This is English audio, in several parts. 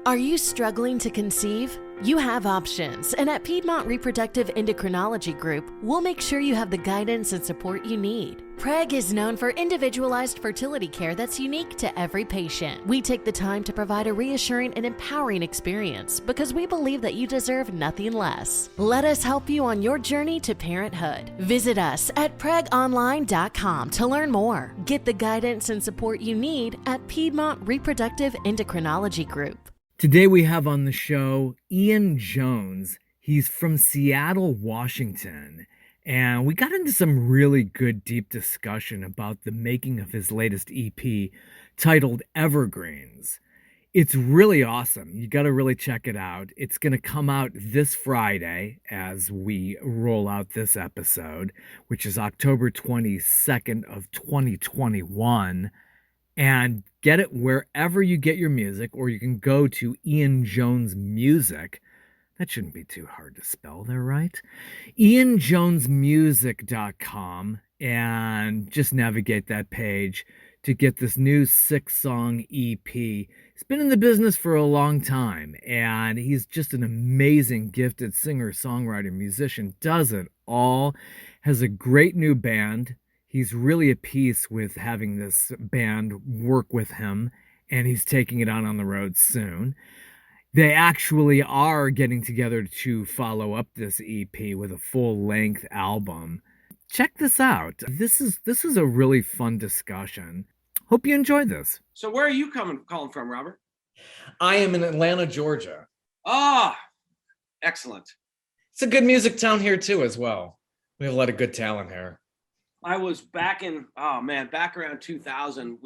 Are you struggling to conceive? You have options, and at Piedmont Reproductive Endocrinology Group, we'll make sure you have the guidance and support you need. PREG is known for individualized fertility care that's unique to every patient. We take the time to provide a reassuring and empowering experience because we believe that you deserve nothing less. Let us help you on your journey to parenthood. Visit us at pregonline.com to learn more. Get the guidance and support you need at Piedmont Reproductive Endocrinology Group. Today we have on the show Ian Jones. He's from Seattle, Washington, and we got into some really good deep discussion about the making of his latest EP titled Evergreens. It's really awesome. You got to really check it out. It's going to come out this Friday as we roll out this episode, which is October 22nd of 2021. And get it wherever you get your music, or you can go to Ian Jones Music. That shouldn't be too hard to spell there, right? IanJonesMusic.com, and just navigate that page to get this new 6-song EP. He's been in the business for a long time, and he's just an amazing, gifted singer-songwriter, musician, does it all, has a great new band. He's really at peace with having this band work with him, and he's taking it out on the road soon. They actually are getting together to follow up this EP with a full-length album. Check this out. This is a really fun discussion. Hope you enjoyed this. So where are you calling from, Robert? I am in Atlanta, Georgia. Ah, excellent. It's a good music town here too, as well. We have a lot of good talent here. I was back around 2000.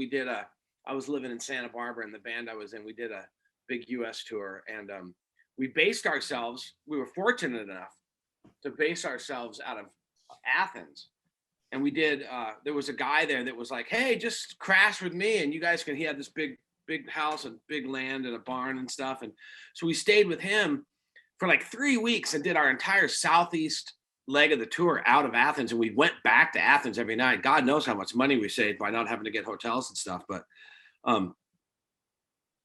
I was living in Santa Barbara, and the band I was in, we did a big US tour, and we were fortunate enough to base ourselves out of Athens. And we did, there was a guy there that was like, hey, just crash with me and you guys he had this big house and big land and a barn and stuff. And so we stayed with him for like 3 weeks and did our entire southeast leg of the tour out of Athens, and we went back to Athens every night. God knows how much money we saved by not having to get hotels and stuff, but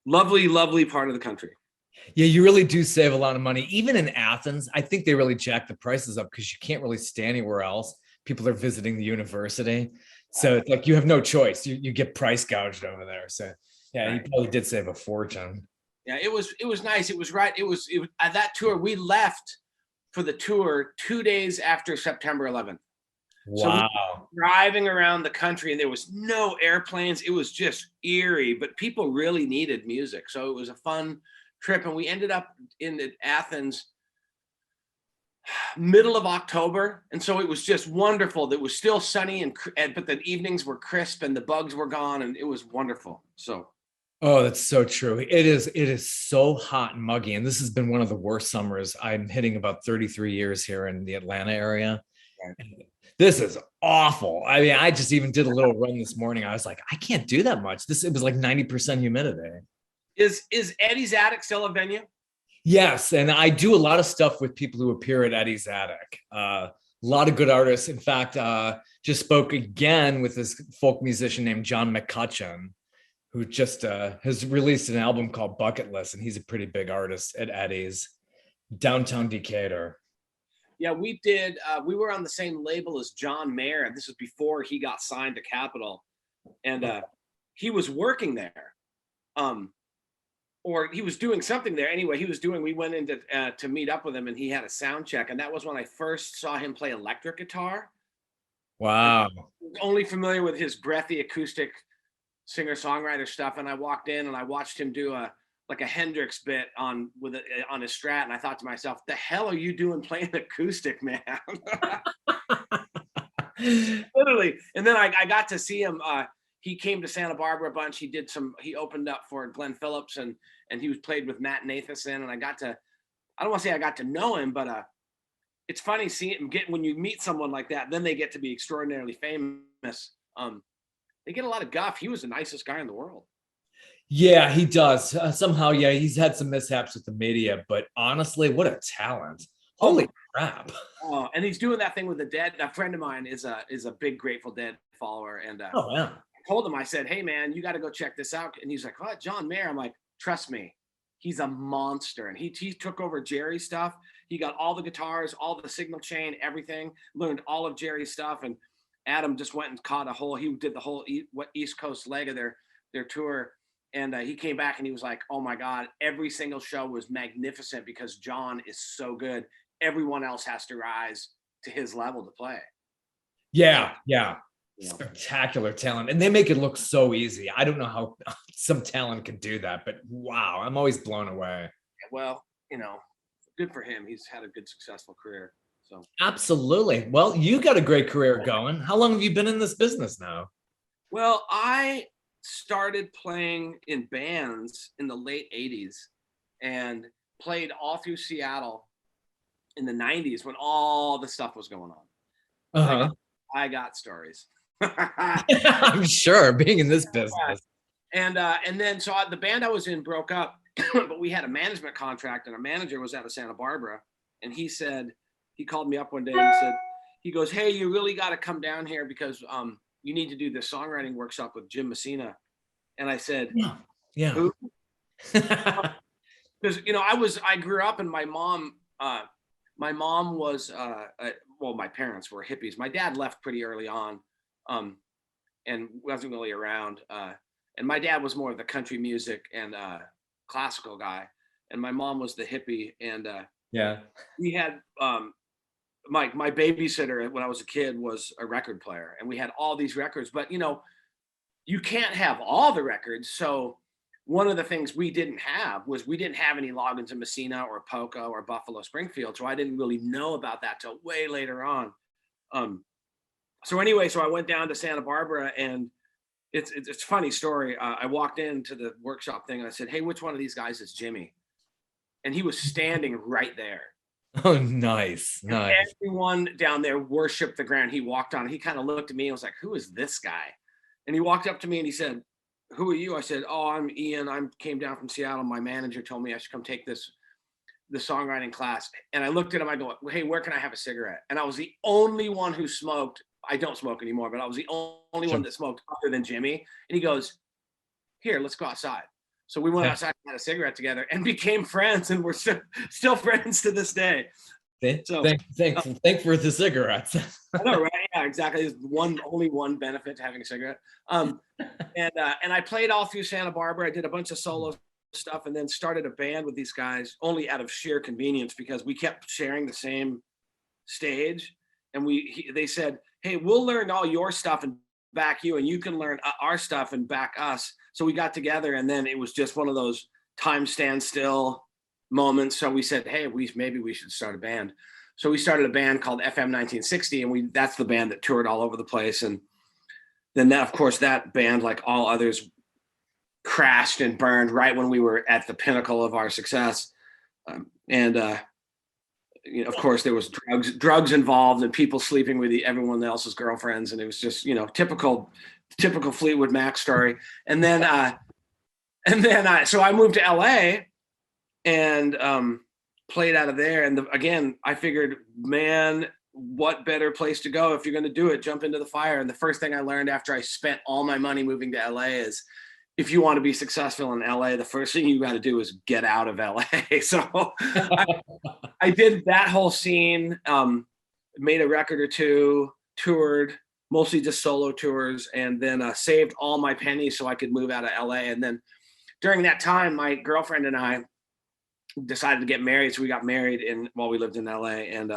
lovely part of the country. Yeah, you really do save a lot of money. Even in Athens, I think they really jack the prices up because you can't really stay anywhere else. People are visiting the university, so it's like you have no choice. You get price gouged over there. So yeah, you probably did save a fortune. Yeah, it was nice. It was right. It was at that tour we left for the tour 2 days after September 11th. Wow. So we were driving around the country and there was no airplanes. It was just eerie, but people really needed music. So it was a fun trip. And we ended up in Athens middle of October. And so it was just wonderful. It was still sunny but the evenings were crisp and the bugs were gone, and it was wonderful. So oh, that's so true. It is so hot and muggy. And this has been one of the worst summers. I'm hitting about 33 years here in the Atlanta area. Right. This is awful. I mean, I just even did a little run this morning. I was like, I can't do that much. It was like 90% humidity. Is Eddie's Attic still a venue? Yes. And I do a lot of stuff with people who appear at Eddie's Attic. A lot of good artists. In fact, just spoke again with this folk musician named John McCutcheon, who just has released an album called Bucket List, and he's a pretty big artist at Eddie's, downtown Decatur. Yeah, we did. We were on the same label as John Mayer, and this was before he got signed to Capitol, and he was working there, or he was doing something there. Anyway, we went in to meet up with him, and he had a sound check, and that was when I first saw him play electric guitar. Wow. Only familiar with his breathy acoustic singer-songwriter stuff, and I walked in and I watched him do a Hendrix bit on his Strat, and I thought to myself, the hell are you doing playing acoustic, man? Literally. And then I got to see him. He came to Santa Barbara a bunch. He opened up for Glenn Phillips, and he was played with Matt Nathanson, and I don't want to say I got to know him, but it's funny seeing him when you meet someone like that, then they get to be extraordinarily famous. They get a lot of guff. He was the nicest guy in the world. Yeah, he does. Somehow, yeah, he's had some mishaps with the media, but honestly, what a talent. Holy crap. Oh, and he's doing that thing with the Dead. A friend of mine is a big Grateful Dead follower. And oh, yeah. I told him, I said, hey, man, you got to go check this out. And he's like, oh, John Mayer. I'm like, trust me, He's a monster, and he took over Jerry's stuff. He got all the guitars, all the signal chain, everything. Learned all of Jerry's stuff, and Adam just went and caught a whole. He did the whole East Coast leg of their tour, and he came back and he was like, "Oh my God, every single show was magnificent because John is so good. Everyone else has to rise to his level to play." Yeah. Spectacular talent, and they make it look so easy. I don't know how some talent can do that, but wow, I'm always blown away. Well, good for him. He's had a good, successful career. So Absolutely. Well, you got a great career going. How long have you been in this business now? Well, I started playing in bands in the late 80s and played all through Seattle in the 90s when all the stuff was going on. I got stories. I'm sure, being in this business. And then so the band I was in broke up, but we had a management contract, and our manager was out of Santa Barbara, and he called me up one day and he goes, "Hey, you really got to come down here because you need to do this songwriting workshop with Jim Messina." And I said, "Yeah." Who? Because I grew up, and my mom was my parents were hippies. My dad left pretty early on, and wasn't really around. And my dad was more of the country music and classical guy, and my mom was the hippie. And we had my babysitter when I was a kid was a record player, and we had all these records. But you can't have all the records. So one of the things we didn't have any logins in Messina or Polka or Buffalo Springfield. So I didn't really know about that till way later on. So I went down to Santa Barbara, and it's a funny story. I walked into the workshop thing and I said, "Hey, which one of these guys is Jimmy?" And he was standing right there. Oh, nice. Everyone down there worshiped the ground he walked on. He kind of looked at me and was like, "Who is this guy?" And he walked up to me and he said, "Who are you?" I said, "Oh, I'm Ian. I came down from Seattle. My manager told me I should come take the songwriting class." And I looked at him. I go, "Hey, where can I have a cigarette?" And I was the only one who smoked. I don't smoke anymore, but I was the only one that smoked other than Jimmy. And he goes, "Here, let's go outside." So we went outside and had a cigarette together and became friends, and we're still friends to this day. So thank for the cigarettes. I know, right? Yeah, exactly. There's only one benefit to having a cigarette. And I played all through Santa Barbara. I did a bunch of solo stuff, and then started a band with these guys only out of sheer convenience because we kept sharing the same stage. And they said, "Hey, we'll learn all your stuff and back you, and you can learn our stuff and back us." So we got together, and then it was just one of those time stand still moments. So we said, "Hey, maybe we should start a band." So we started a band called FM 1960, and that's the band that toured all over the place. And then of course, that band, like all others, crashed and burned right when we were at the pinnacle of our success. Of course, there was drugs involved and people sleeping with everyone else's girlfriends, and it was just typical Fleetwood Mac story. And then so I moved to LA and played out of there. And again, I figured, man, what better place to go if you're going to do it? Jump into the fire. And the first thing I learned after I spent all my money moving to LA is, if you want to be successful in LA, the first thing you got to do is get out of LA. So I did that whole scene, made a record or two, toured, mostly just solo tours, and then saved all my pennies so I could move out of LA. And then during that time, my girlfriend and I decided to get married. So we got married while we lived in LA, and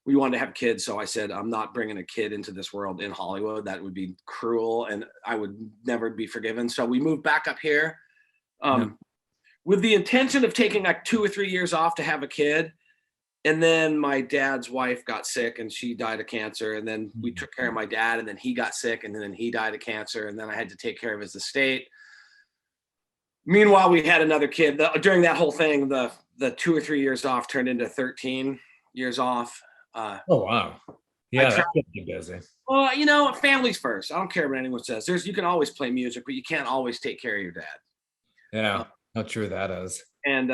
we wanted to have kids. So I said, "I'm not bringing a kid into this world in Hollywood. That would be cruel, and I would never be forgiven." So we moved back up here with the intention of taking like 2 or 3 years off to have a kid. And then my dad's wife got sick, and she died of cancer. And then we took care of my dad, and then he got sick, and then he died of cancer. And then I had to take care of his estate. Meanwhile, we had another kid. During that whole thing, the 2 or 3 years off turned into 13 years off. Oh, wow. Yeah, that's pretty busy. Well, family's first. I don't care what anyone says. You can always play music, but you can't always take care of your dad. Yeah, how true that is. And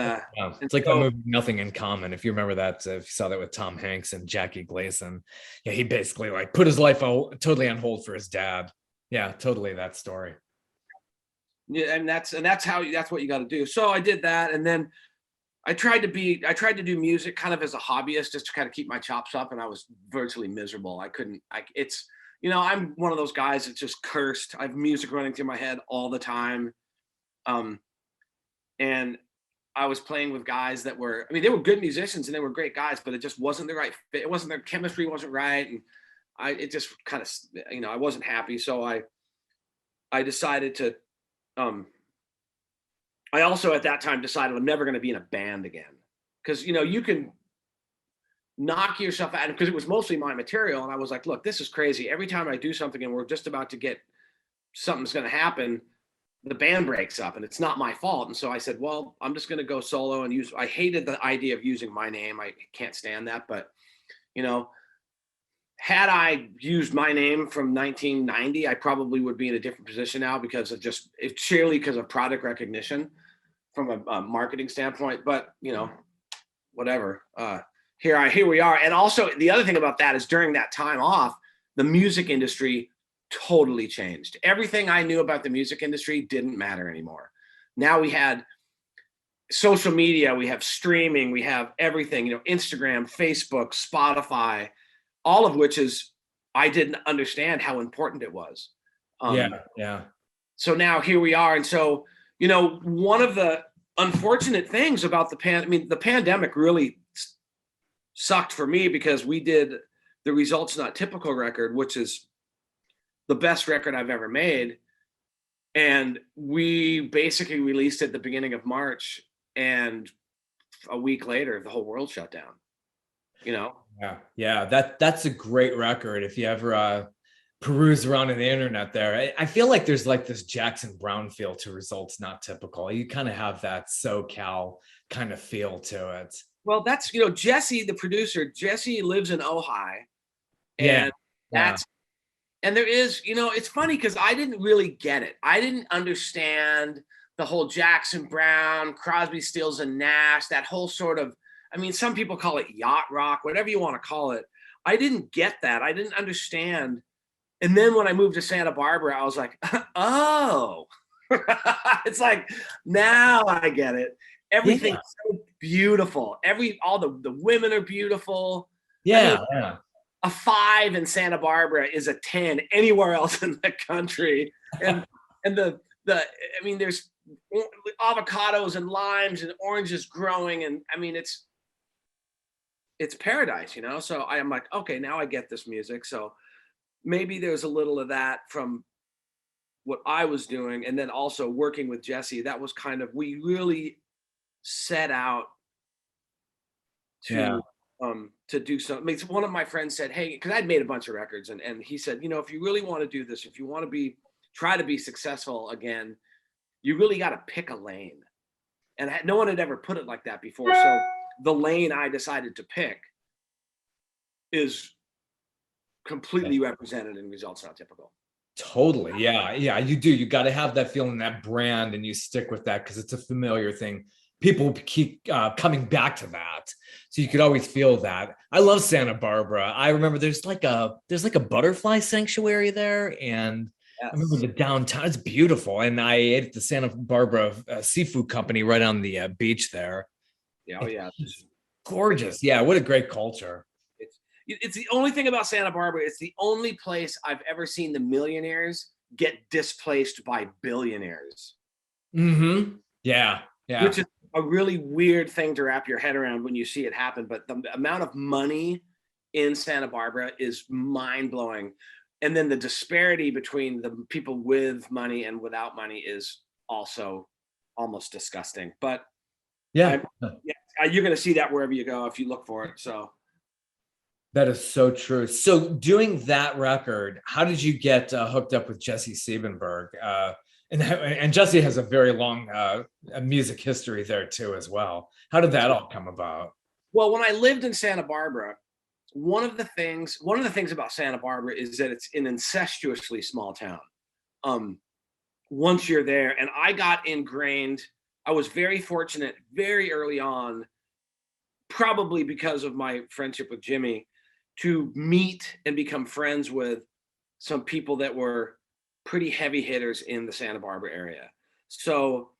it's like the movie Nothing in Common. If you remember that, if you saw that with Tom Hanks and Jackie Gleason, yeah, he basically put his life totally on hold for his dad. Yeah, totally that story. Yeah, and that's what you got to do. So I did that, and then I tried to do music kind of as a hobbyist, just to kind of keep my chops up, and I was virtually miserable. It's, I'm one of those guys that just cursed. I have music running through my head all the time. And I was playing with guys that were, they were good musicians and they were great guys, but it just wasn't the right fit. It wasn't, their chemistry wasn't right. And it just kind of, I wasn't happy. So I decided to, I also at that time decided I'm never going to be in a band again. Cause you can knock yourself out, because it was mostly my material. And I was like, look, this is crazy. Every time I do something and we're just about to get, something's going to happen, the band breaks up, and it's not my fault. And so I said, well, I'm just going to go solo and I hated the idea of using my name. I can't stand that. But, had I used my name from 1990, I probably would be in a different position now, because of it's surely because of product recognition from a marketing standpoint. But, whatever, here we are. And also the other thing about that is, during that time off, the music industry totally changed. Everything I knew about the music industry didn't matter anymore. Now we had social media, we have streaming, we have everything, Instagram, Facebook, Spotify, all of which I didn't understand how important it was. Yeah. So now here we are. And so, one of the unfortunate things about the pandemic really sucked for me, because we did the Results Not Typical record, which is the best record I've ever made. And we basically released it at the beginning of March, and a week later, the whole world shut down, Yeah. That's a great record. If you ever peruse around on the internet there, I feel like there's like this Jackson Browne feel to Results Not Typical. You kind of have that SoCal kind of feel to it. Well, that's, Jesse, the producer, Jesse lives in Ojai. And and there is, it's funny, because I didn't really get it. I didn't understand the whole Jackson Browne, Crosby, Stills and Nash, that whole sort of, some people call it yacht rock, whatever you want to call it. I didn't get that. I didn't understand. And then when I moved to Santa Barbara, I was like, oh, it's like, now I get it. Everything's so beautiful. All the women are beautiful. Yeah. A 5 in Santa Barbara is a 10 anywhere else in the country. And there's avocados and limes and oranges growing. And it's paradise, So I am like, okay, now I get this music. So maybe there's a little of that from what I was doing. And then also working with Jesse, that was kind of, we really set out to do something. One of my friends said, hey, because I'd made a bunch of records, and he said, if you really want to do this, if you want to try to be successful again, you really got to pick a lane. And no one had ever put it like that before. So the lane I decided to pick is completely represented in Results Not Typical. Totally. Yeah. You do. You got to have that feeling, that brand, and you stick with that because it's a familiar thing. People keep coming back to that. So you could always feel that. I love Santa Barbara. I remember there's like a butterfly sanctuary there. And yes. I remember the downtown. It's beautiful. And I ate at the Santa Barbara seafood company right on the beach there. Yeah, it's gorgeous. Yeah. What a great culture. It's the only thing about Santa Barbara. It's the only place I've ever seen the millionaires get displaced by billionaires. Mm-hmm. Yeah. Which is a really weird thing to wrap your head around when you see it happen. But the amount of money in Santa Barbara is mind-blowing. And then the disparity between the people with money and without money is also almost disgusting. But you're going to see that wherever you go if you look for it. So that is so true. So doing that record, how did you get hooked up with Jesse Siebenberg? And Jesse has a very long music history there too, as well. How did that all come about? Well, when I lived in Santa Barbara, one of the things about Santa Barbara is that it's an incestuously small town. Once you're there, and I got ingrained, I was very fortunate very early on, probably because of my friendship with Jimmy, to meet and become friends with some people that were pretty heavy hitters in the Santa Barbara area. So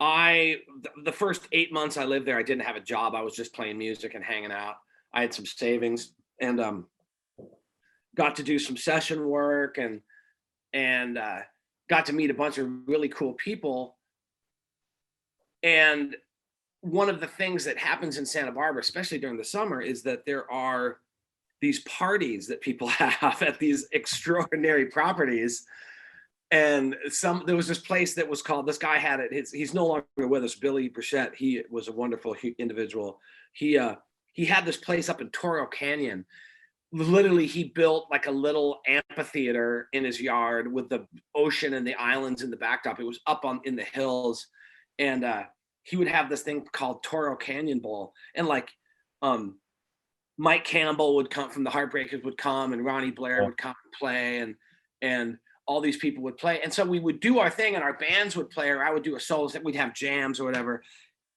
the first 8 months I lived there, I didn't have a job. I was just playing music and hanging out. I had some savings and got to do some session work and got to meet a bunch of really cool people. And one of the things that happens in Santa Barbara, especially during the summer, is that there are these parties that people have at these extraordinary properties. And there was this place that was called, this guy had it, he's no longer with us, Billy Burchett. He was a wonderful individual. He had this place up in Toro Canyon. Literally, he built like a little amphitheater in his yard with the ocean and the islands in the backdrop. It was up in the hills. And he would have this thing called Toro Canyon Bowl. And like Mike Campbell would come from the Heartbreakers, would come, and Ronnie Blair would come and play, and all these people would play. And so we would do our thing and our bands would play, or I would do a solo, we'd have jams or whatever.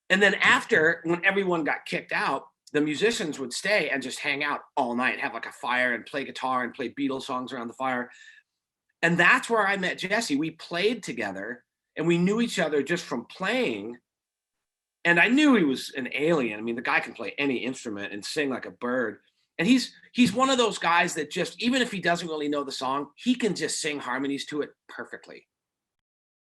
And then after, when everyone got kicked out, the musicians would stay and just hang out all night, have like a fire and play guitar and play Beatles songs around the fire. And that's where I met Jesse. We played together and we knew each other just from playing. And I knew he was an alien. I mean, the guy can play any instrument and sing like a bird. And he's one of those guys that just, even if he doesn't really know the song, he can just sing harmonies to it perfectly.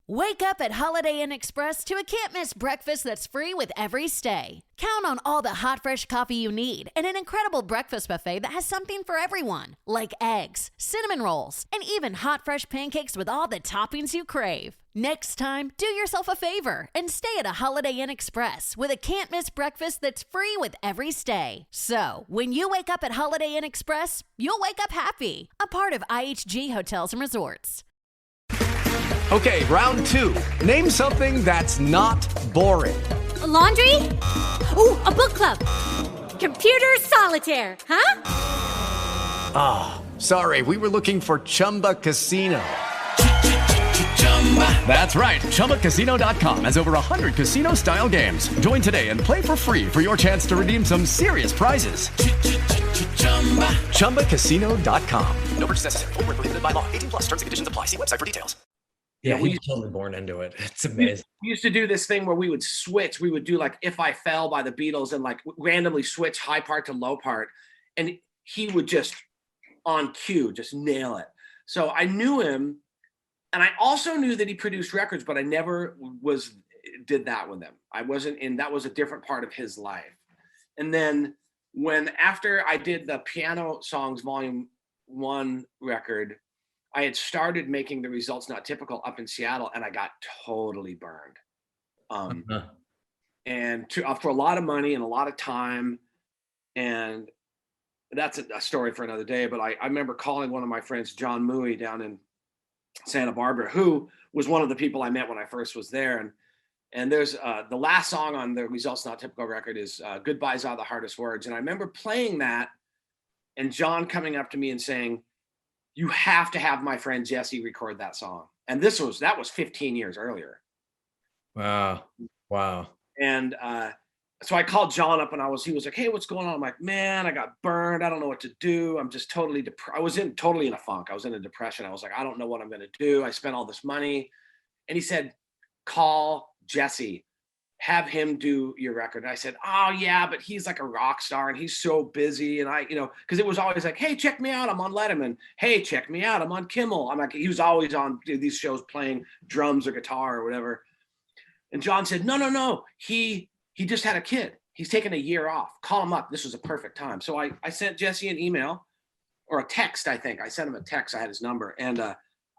Wake up at Holiday Inn Express to a can't-miss breakfast that's free with every stay. Count on all the hot, fresh coffee you need and an incredible breakfast buffet that has something for everyone, like eggs, cinnamon rolls, and even hot, fresh pancakes with all the toppings you crave. Next time, do yourself a favor and stay at a Holiday Inn Express with a can't-miss breakfast that's free with every stay. So, when you wake up at Holiday Inn Express, you'll wake up happy, a part of IHG Hotels and Resorts. Okay, round two. Name something that's not boring. A laundry? Ooh, a book club. Computer solitaire, huh? Ah, sorry, we were looking for Chumba Casino. That's right, ChumbaCasino.com has over 100 casino-style games. Join today and play for free for your chance to redeem some serious prizes. ChumbaCasino.com. No purchase necessary. Void where prohibited by law. 18+ terms and conditions apply. See website for details. Yeah, he's totally born into it. It's amazing. We used to do this thing where we would switch. We would do like If I Fell by the Beatles and like randomly switch high part to low part. And he would just on cue, just nail it. So I knew him. And I also knew that he produced records, but I never did that with him. I wasn't in, that was a different part of his life. And then after I did the Piano Songs Volume 1 record, I had started making The Results Not Typical up in Seattle, and I got totally burned. And for a lot of money and a lot of time. And that's a story for another day. But I remember calling one of my friends, John Mooey, down in Santa Barbara, who was one of the people I met when I first was there. And there's the last song on the Results Not Typical record is Goodbyes Are the Hardest Words. And I remember playing that and John coming up to me and saying, you have to have my friend Jesse record that song. And that was 15 years earlier. Wow. And so I called John up and he was like, hey, what's going on? I'm like, man, I got burned. I don't know what to do. I'm just totally I was totally in a funk. I was in a depression. I was like, I don't know what I'm going to do. I spent all this money. And he said, call Jesse, have him do your record. And I said, oh yeah, but he's like a rock star and he's so busy. And because it was always like, hey, check me out, I'm on Letterman. Hey, check me out, I'm on Kimmel. I'm like, he was always on these shows playing drums or guitar or whatever. And John said, no, he just had a kid. He's taking a year off. Call him up. This was a perfect time. So I sent Jesse an email or a text, I think. I sent him a text. I had his number. And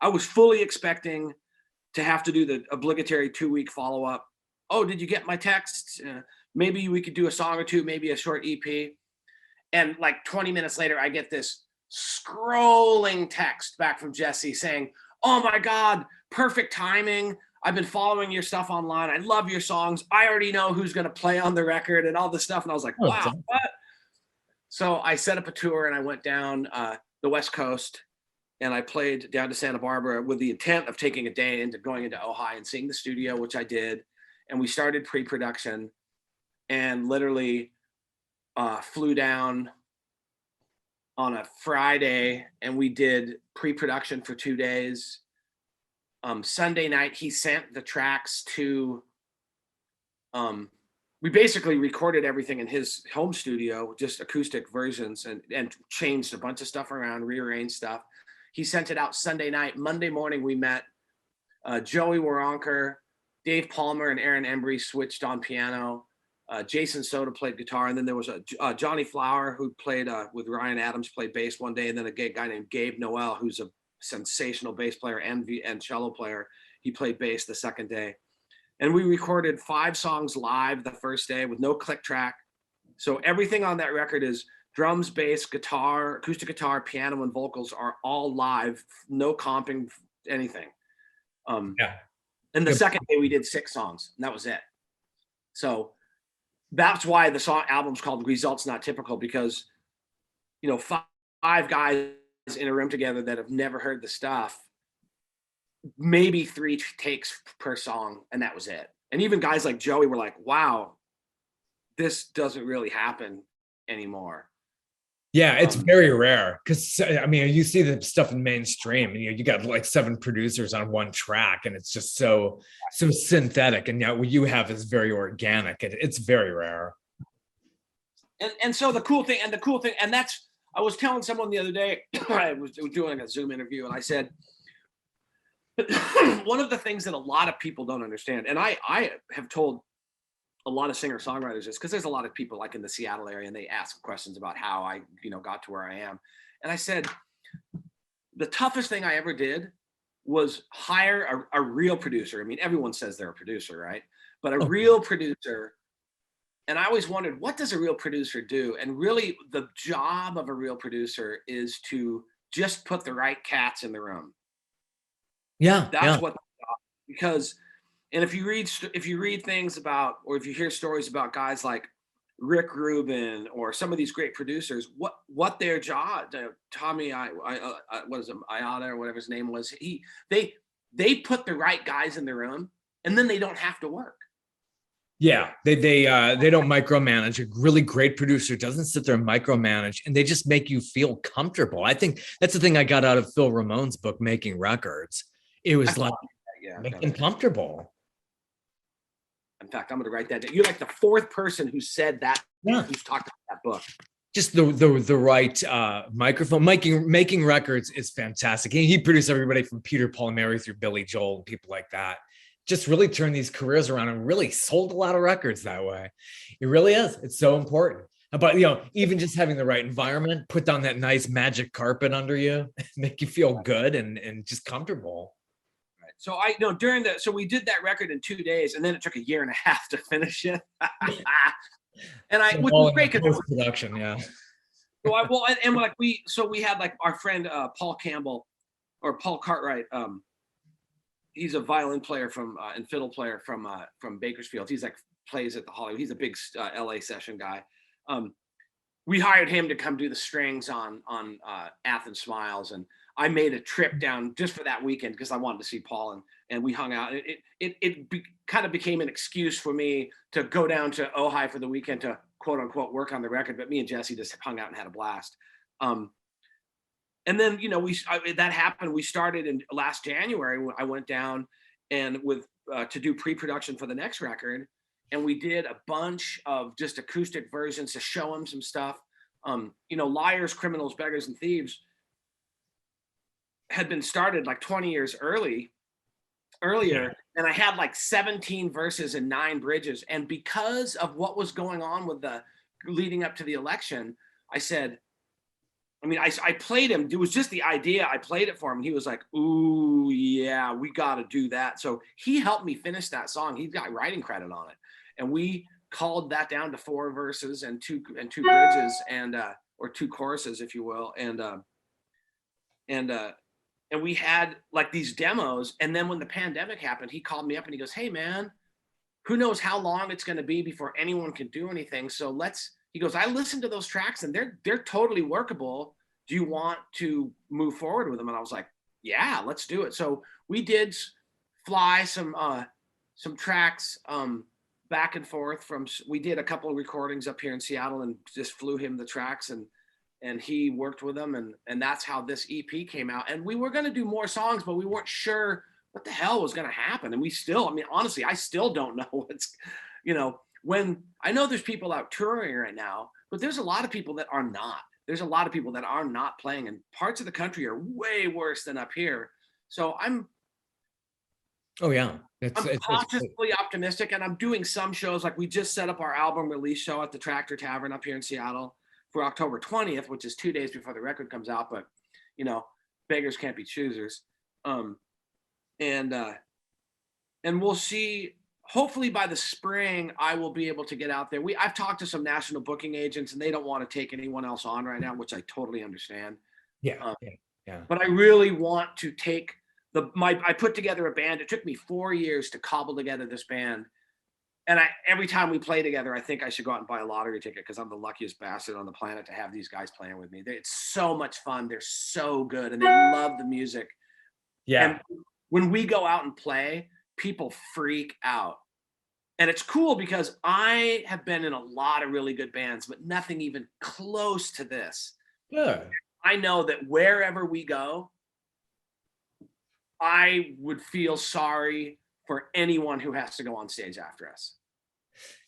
I was fully expecting to have to do the obligatory 2-week follow-up. Oh, did you get my text? Maybe we could do a song or two, maybe a short EP. And like 20 minutes later, I get this scrolling text back from Jesse saying, oh my God, perfect timing. I've been following your stuff online. I love your songs. I already know who's going to play on the record and all this stuff. And I was like, wow, what? So I set up a tour and I went down the West Coast and I played down to Santa Barbara with the intent of taking a day into going into Ojai and seeing the studio, which I did. And we started pre-production and literally flew down on a Friday and we did pre-production for 2 days. Sunday night, he sent the tracks to, we basically recorded everything in his home studio, just acoustic versions, and changed a bunch of stuff around, rearranged stuff. He sent it out Sunday night. Monday morning, we met Joey Waronker, Dave Palmer, and Aaron Embry switched on piano. Jason Soda played guitar, and then there was a Johnny Flower who played with Ryan Adams, played bass one day, and then a guy named Gabe Noel, who's a sensational bass player and cello player. He played bass the second day. And we recorded 5 songs live the first day with no click track. So everything on that record is drums, bass, guitar, acoustic guitar, piano, and vocals are all live, no comping, anything. Yeah. And the second day we did 6 songs, and that was it. So that's why the song album's called Results Not Typical, because, you know, 5 guys in a room together that have never heard the stuff, maybe 3 takes per song, and that was it. And even guys like Joey were like, wow, this doesn't really happen anymore. Yeah, it's very rare, because I mean, you see the stuff in mainstream, and you got like 7 producers on one track, and it's just so synthetic. And now what you have is very organic. It's very rare. And so the cool thing, and that's, I was telling someone the other day, I was doing a Zoom interview, and I said, one of the things that a lot of people don't understand, and I have told a lot of singer-songwriters this, because there's a lot of people like in the Seattle area, and they ask questions about how I, got to where I am. And I said, the toughest thing I ever did was hire a real producer. I mean, everyone says they're a producer, right? But a real producer. And I always wondered, what does a real producer do? And really, the job of a real producer is to just put the right cats in the room. Yeah, that's what, because, and if you read things about, or if you hear stories about guys like Rick Rubin or some of these great producers, what their job, Tommy, what is it, Iata or whatever his name was, they put the right guys in the room, and then they don't have to work. Yeah, they don't micromanage. A really great producer doesn't sit there and micromanage, and they just make you feel comfortable. I think that's the thing I got out of Phil Ramon's book, Making Records. It was like, make them comfortable. In fact, I'm going to write that down. You're like the 4th person who said that, who's talked about that book. Just the right microphone. Making Records is fantastic. He produced everybody from Peter Palmieri through Billy Joel and people like that. Just really turned these careers around and really sold a lot of records that way. It really is. It's so important. But, even just having the right environment, put down that nice magic carpet under you, make you feel good and just comfortable. So so we did that record in 2 days, and then it took a year and a half to finish it. And which was great, because production, yeah. So we had like our friend Paul Campbell, or Paul Cartwright. He's a violin player and fiddle player from Bakersfield. He's like plays at the Hollywood. He's a big LA session guy. We hired him to come do the strings on Athens Smiles, and I made a trip down just for that weekend because I wanted to see Paul, and we hung out. It kind of became an excuse for me to go down to Ojai for the weekend to quote unquote work on the record. But me and Jesse just hung out and had a blast. And then that happened. We started in last January. I went down and to do pre-production for the next record, and we did a bunch of just acoustic versions to show him some stuff. Liars, Criminals, Beggars and Thieves had been started like 20 years earlier, and I had like 17 verses and 9 bridges. And because of what was going on with the leading up to the election, I said, I played him. It was just the idea. I played it for him. He was like, ooh, yeah, we got to do that. So he helped me finish that song. He's got writing credit on it. And we called that down to 4 verses and two bridges, and or 2 choruses, if you will. And we had like these demos. And then when the pandemic happened, he called me up and he goes, hey man, who knows how long it's going to be before anyone can do anything. So he goes, I listened to those tracks and they're totally workable. Do you want to move forward with them? And I was like, yeah, let's do it. So we did fly some tracks back and forth we did a couple of recordings up here in Seattle and just flew him the tracks, and he worked with them, and that's how this EP came out. And we were going to do more songs, but we weren't sure what the hell was going to happen. And we still, I mean, honestly, I still don't know what's, when I know there's people out touring right now, but there's a lot of people that are not. There's a lot of people that are not playing, and parts of the country are way worse than up here. So I'm cautiously optimistic, and I'm doing some shows. Like we just set up our album release show at the Tractor Tavern up here in Seattle for October 20th, which is 2 days before the record comes out. But beggars can't be choosers. And we'll see. Hopefully by the spring, I will be able to get out there. I've talked to some national booking agents, and they don't want to take anyone else on right now, which I totally understand. Yeah. But I really want to take I put together a band. It took me 4 years to cobble together this band. And every time we play together, I think I should go out and buy a lottery ticket, because I'm the luckiest bastard on the planet to have these guys playing with me. It's so much fun. They're so good, and they love the music. Yeah. And when we go out and play, people freak out. And it's cool because I have been in a lot of really good bands, but nothing even close to this. Yeah. I know that wherever we go, I would feel sorry for anyone who has to go on stage after us.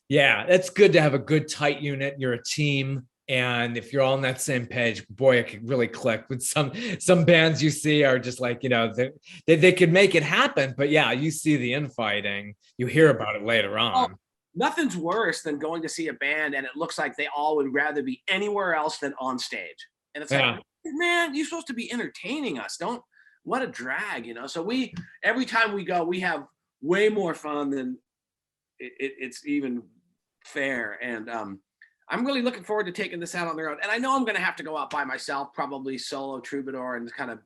Yeah, it's good to have a good tight unit. You're a team. And if you're all on that same page, boy, it could really click. With some bands you see are just like, they could make it happen. But yeah, you see the infighting, you hear about it later on. Nothing's worse than going to see a band and it looks like they all would rather be anywhere else than on stage. And it's like, man, you're supposed to be entertaining us. What a drag, So every time we go, we have way more fun than it's even fair. And I'm really looking forward to taking this out on the road. And I know I'm going to have to go out by myself, probably solo troubadour, and kind of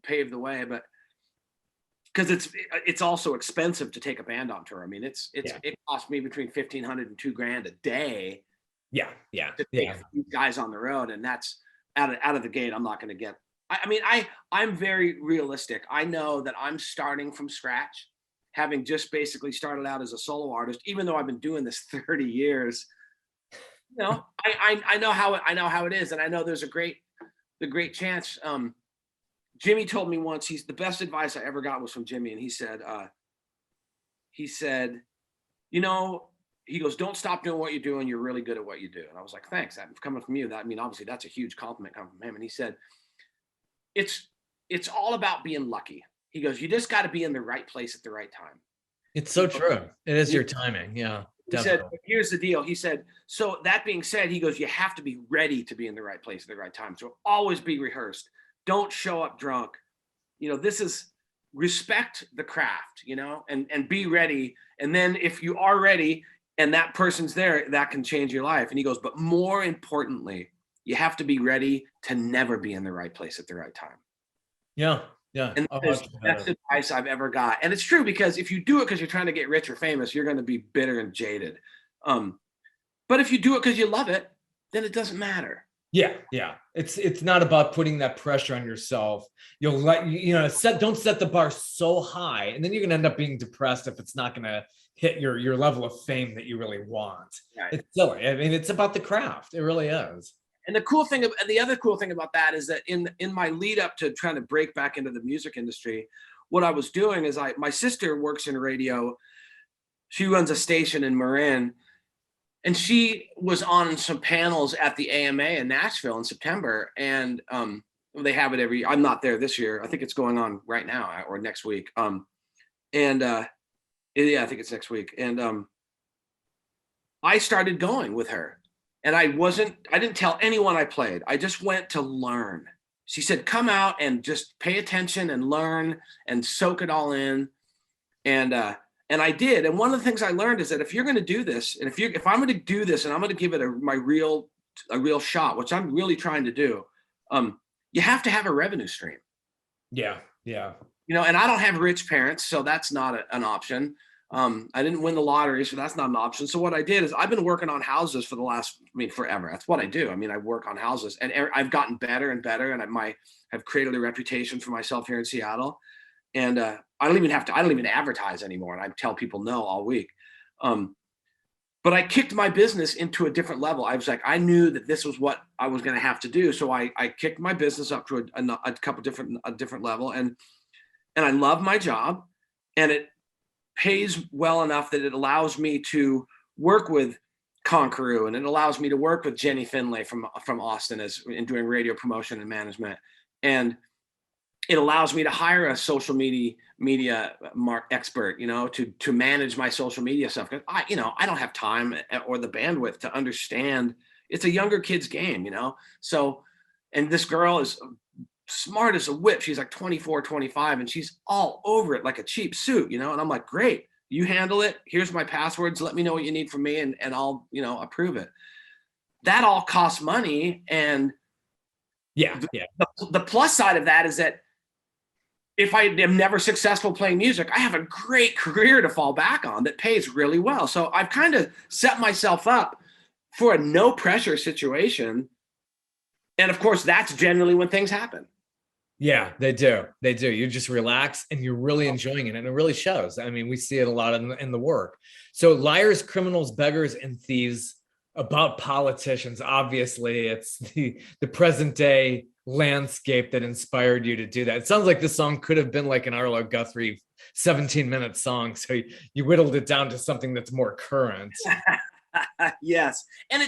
pave the way. But because it's also expensive to take a band on tour. I mean, it costs me between $1,500 and $2,000 a day. Yeah. To take these guys on the road, and that's out of the gate. I'm not going to get. I'm very realistic. I know that I'm starting from scratch, having just basically started out as a solo artist. Even though I've been doing this 30 years. I know how it is, and I know there's the great chance. Jimmy told me once, the best advice I ever got was from Jimmy, and he said, he goes, don't stop doing what you're doing. You're really good at what you do. And I was like, thanks. That coming from you, obviously that's a huge compliment coming from him. And he said, it's all about being lucky. He goes, you just got to be in the right place at the right time. It's so true. It is your timing. Yeah. He said, here's the deal. He said, so that being said, he goes, you have to be ready to be in the right place at the right time. So always be rehearsed. Don't show up drunk. This is respect the craft, and be ready. And then if you are ready and that person's there, that can change your life. And he goes, but more importantly, you have to be ready to never be in the right place at the right time. Yeah. And that's the advice I've ever got. And it's true, because if you do it because you're trying to get rich or famous, you're going to be bitter and jaded. But if you do it because you love it, then it doesn't matter. Yeah. It's not about putting that pressure on yourself. You'll don't set the bar so high, and then you're going to end up being depressed if it's not going to hit your level of fame that you really want. Right. It's silly. I mean, it's about the craft. It really is. And the other cool thing about that is that in my lead up to trying to break back into the music industry, what I was doing is my sister works in radio. She runs a station in Marin, and she was on some panels at the AMA in Nashville in September. And they have it I'm not there this year. I think it's going on right now or next week. I think it's next week. And I started going with her. And I didn't tell anyone I played. I just went to learn. She said, come out and just pay attention and learn and soak it all in. And I did. And one of the things I learned is that if you're going to do this, and if I'm going to do this and I'm going to give it a real shot, which I'm really trying to do, you have to have a revenue stream. Yeah. And I don't have rich parents, so that's not an option. I didn't win the lottery, so that's not an option. So what I did is I've been working on houses for the last, forever. That's what I do. I work on houses, and I've gotten better and better, and I've created a reputation for myself here in Seattle. And I don't even advertise anymore, and I tell people no all week. But I kicked my business into a different level. I was like, I knew that this was what I was going to have to do, so I kicked my business up to a different level, and I love my job. and it pays well enough that it allows me to work with Conqueror, and it allows me to work with Jenny Finlay from Austin in doing radio promotion and management. And it allows me to hire a social media expert, to manage my social media stuff. Cause I don't have time or the bandwidth to understand. It's a younger kid's game, So, and this girl is smart as a whip. She's like 24, 25, and she's all over it like a cheap suit, and I'm like, great, you handle it. Here's my passwords. Let me know what you need from me, and I'll, approve it. That all costs money. And the plus side of that is that if I am never successful playing music, I have a great career to fall back on that pays really well. So I've kind of set myself up for a no pressure situation. And of course, that's generally when things happen. Yeah, they do. They do. You just relax and you're really enjoying it. And it really shows. I mean, we see it a lot in the work. So Liars, Criminals, Beggars, and Thieves, about politicians. Obviously, it's the present day landscape that inspired you to do that. It sounds like this song could have been like an Arlo Guthrie 17-minute song. So you whittled it down to something that's more current. Yes. And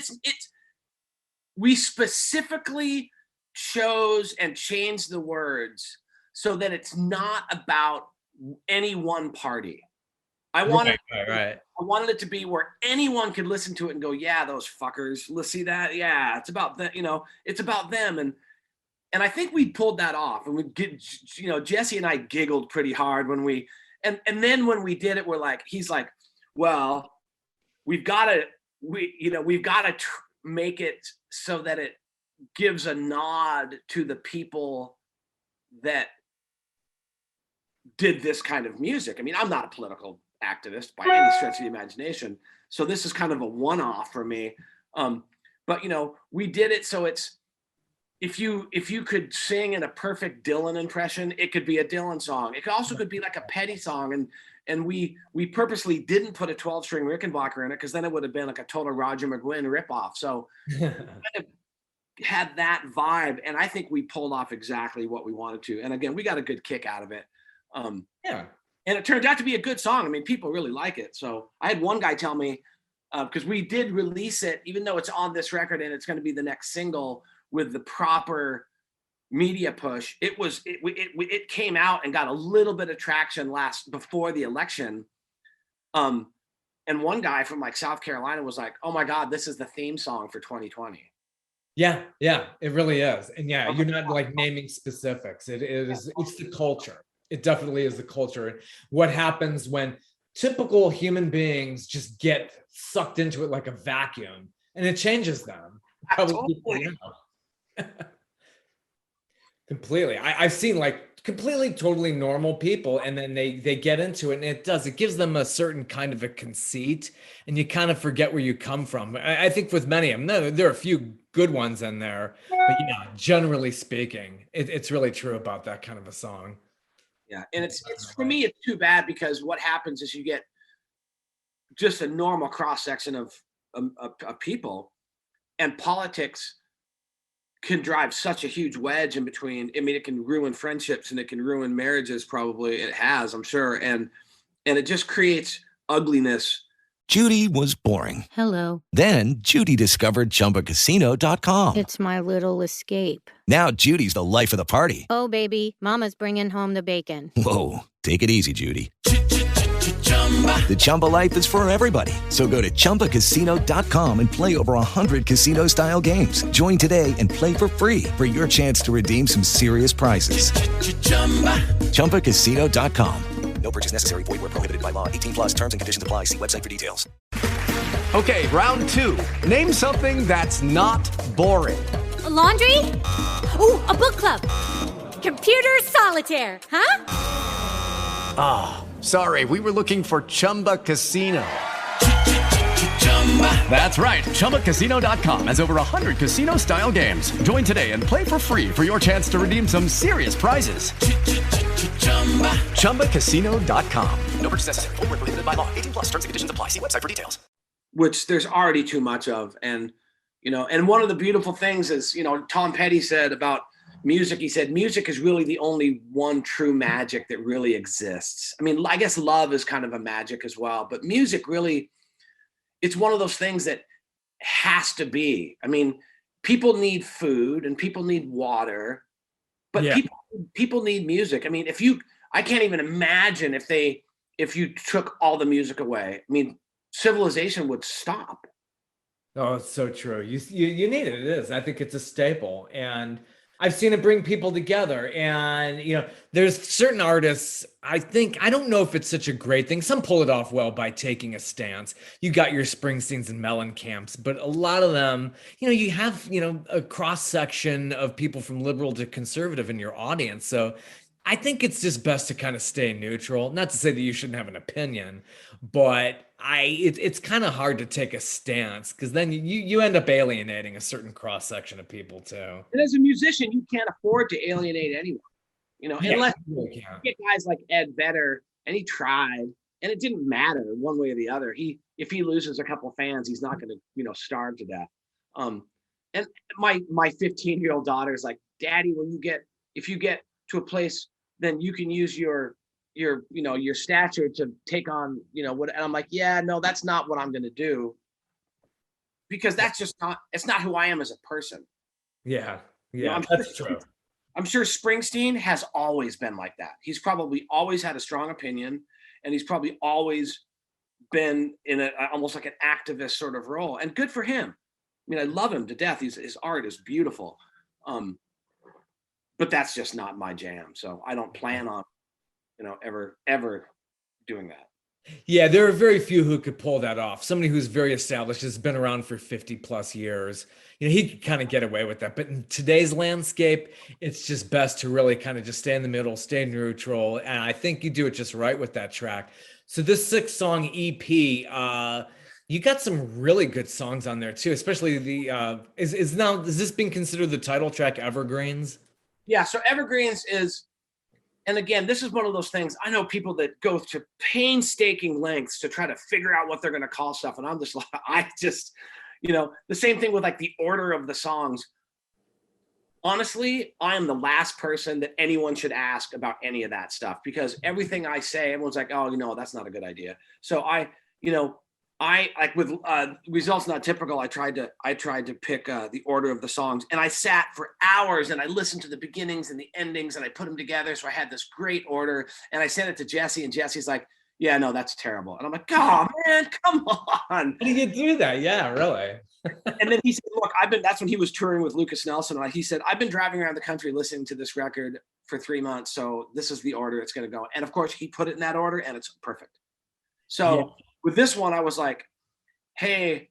we specifically chose and changed the words so that it's not about any one party. I wanted it to be where anyone could listen to it and go, yeah, those fuckers, let's see that. Yeah, it's about them, it's about them. And I think we pulled that off, and Jesse and I giggled pretty hard when and then when we did it, he's like, well, we've got to make it so that it gives a nod to the people that did this kind of music. I mean, I'm not a political activist by any stretch of the imagination, so this is kind of a one-off for me. But we did it so it's, if you could sing in a perfect Dylan impression, it could be a Dylan song. It also could be like a Petty song, and we purposely didn't put a 12-string Rickenbacker in it because then it would have been like a total Roger McGuinn ripoff. So kind of had that vibe, and I think we pulled off exactly what we wanted to. And again, we got a good kick out of it. And it turned out to be a good song. I mean, people really like it. So I had one guy tell me, because we did release it, even though it's on this record and it's going to be the next single with the proper media push, it came out and got a little bit of traction before the election. And one guy from like South Carolina was like, oh my God, this is the theme song for 2020. Yeah, it really is. And yeah, you're not like naming specifics. It's the culture. It definitely is the culture. What happens when typical human beings just get sucked into it like a vacuum, and it changes them. Completely. I've seen like completely, totally normal people, and then they get into it, and it gives them a certain kind of a conceit, and you kind of forget where you come from. I think with many of them, there are a few good ones in there, but generally speaking, it's really true about that kind of a song. Yeah, and it's for me, it's too bad, because what happens is you get just a normal cross section of people, and politics can drive such a huge wedge in between. I mean, it can ruin friendships and it can ruin marriages. Probably it has, I'm sure, and it just creates ugliness. Judy was boring. Hello. Then Judy discovered ChumbaCasino.com. It's my little escape. Now Judy's the life of the party. Oh, baby, mama's bringing home the bacon. Whoa, take it easy, Judy. The Chumba life is for everybody. So go to ChumbaCasino.com and play over 100 casino-style games. Join today and play for free for your chance to redeem some serious prizes. ChumbaCasino.com. No purchase necessary. Void where prohibited by law. 18+ terms and conditions apply. See website for details. Okay, round two. Name something that's not boring. A laundry? Ooh, a book club. Computer solitaire, huh? Ah, sorry, we were looking for Chumba Casino. That's right, ChumbaCasino.com has over 100 casino-style games. Join today and play for free for your chance to redeem some serious prizes. ChumbaCasino.com. No purchase necessary. Void where prohibited by law. 18+ terms and conditions apply. See website for details. Which there's already too much of, and one of the beautiful things is, Tom Petty said about music, he said, music is really the only one true magic that really exists. I mean, I guess love is kind of a magic as well, but music really, it's one of those things that has to be. I mean, people need food and people need water, but people need music. I mean, I can't even imagine if you took all the music away. I mean, civilization would stop. Oh, it's so true. You need it. It is. I think it's a staple, and I've seen it bring people together. And there's certain artists. I don't know if it's such a great thing. Some pull it off well by taking a stance. You got your Springsteens and Mellencamp's, but a lot of them, you have a cross section of people from liberal to conservative in your audience. So I think it's just best to kind of stay neutral. Not to say that you shouldn't have an opinion, but it's kind of hard to take a stance because then you end up alienating a certain cross section of people too. And as a musician, you can't afford to alienate anyone, unless you get guys like Ed Vedder, and he tried, and it didn't matter one way or the other. If he loses a couple of fans, he's not going to starve to death. And my 15-year-old daughter is like, Daddy, if you get to a place, then you can use your stature to take on, what, and I'm like, yeah, no, that's not what I'm going to do, because that's just it's not who I am as a person. Yeah. That's true. I'm sure Springsteen has always been like that. He's probably always had a strong opinion, and he's probably always been in almost like an activist sort of role, and good for him. I mean, I love him to death. His art is beautiful. But that's just not my jam. So I don't plan on, ever doing that. Yeah, there are very few who could pull that off. Somebody who's very established, has been around for 50 plus years. He could kind of get away with that. But in today's landscape, it's just best to really kind of just stay in the middle, stay neutral. And I think you do it just right with that track. So this 6-song EP, you got some really good songs on there too, especially the is this being considered the title track, Evergreens? Yeah, so Evergreens is, and again, this is one of those things, I know people that go to painstaking lengths to try to figure out what they're going to call stuff. And I'm just like, the same thing with like the order of the songs. Honestly, I am the last person that anyone should ask about any of that stuff, because everything I say, everyone's like, oh, that's not a good idea. So I like with Results Not Typical, I tried to pick the order of the songs, and I sat for hours and I listened to the beginnings and the endings and I put them together. So I had this great order, and I sent it to Jesse, and Jesse's like, yeah, no, that's terrible. And I'm like, oh man, come on. How do you do that? Yeah, really. And then he said, look, that's when he was touring with Lucas Nelson. He said, I've been driving around the country listening to this record for 3 months. So this is the order it's going to go. And of course he put it in that order, and it's perfect. So with this one, I was like, hey,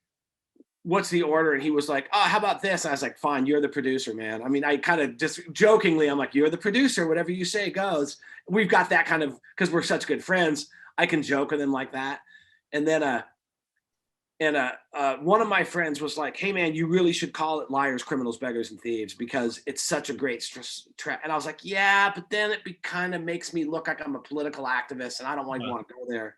what's the order? And he was like, oh, how about this? And I was like, fine, you're the producer, man. I mean, I kind of just jokingly, I'm like, you're the producer, whatever you say goes. We've got that kind of, because we're such good friends, I can joke with him like that. And then one of my friends was like, hey man, you really should call it Liars, Criminals, Beggars and Thieves, because it's such a great track. And I was like, yeah, but then it kind of makes me look like I'm a political activist, and I don't want to go there.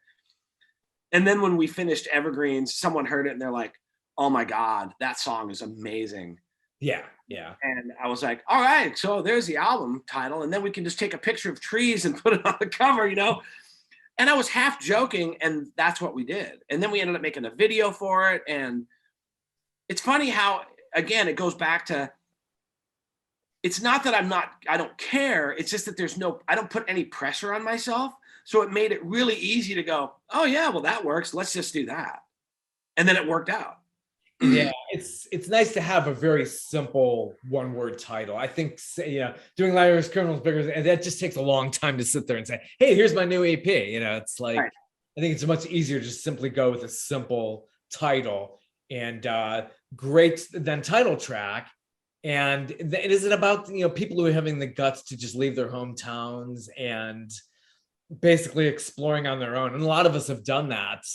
And then when we finished Evergreens, someone heard it and they're like, oh my God, that song is amazing. Yeah. And I was like, all right, so there's the album title, and then we can just take a picture of trees and put it on the cover, And I was half joking, and that's what we did. And then we ended up making a video for it. And it's funny how, again, it goes back to, it's not that I don't care. It's just that I don't put any pressure on myself. So it made it really easy to go, oh yeah, well that works. Let's just do that. And then it worked out. Yeah, it's nice to have a very simple one-word title. I think, doing Liars, Criminals, Beggars, and that just takes a long time to sit there and say, hey, here's my new EP. It's like, right. I think it's much easier to just simply go with a simple title, and great then title track. And is it about, people who are having the guts to just leave their hometowns and basically exploring on their own? And a lot of us have done that,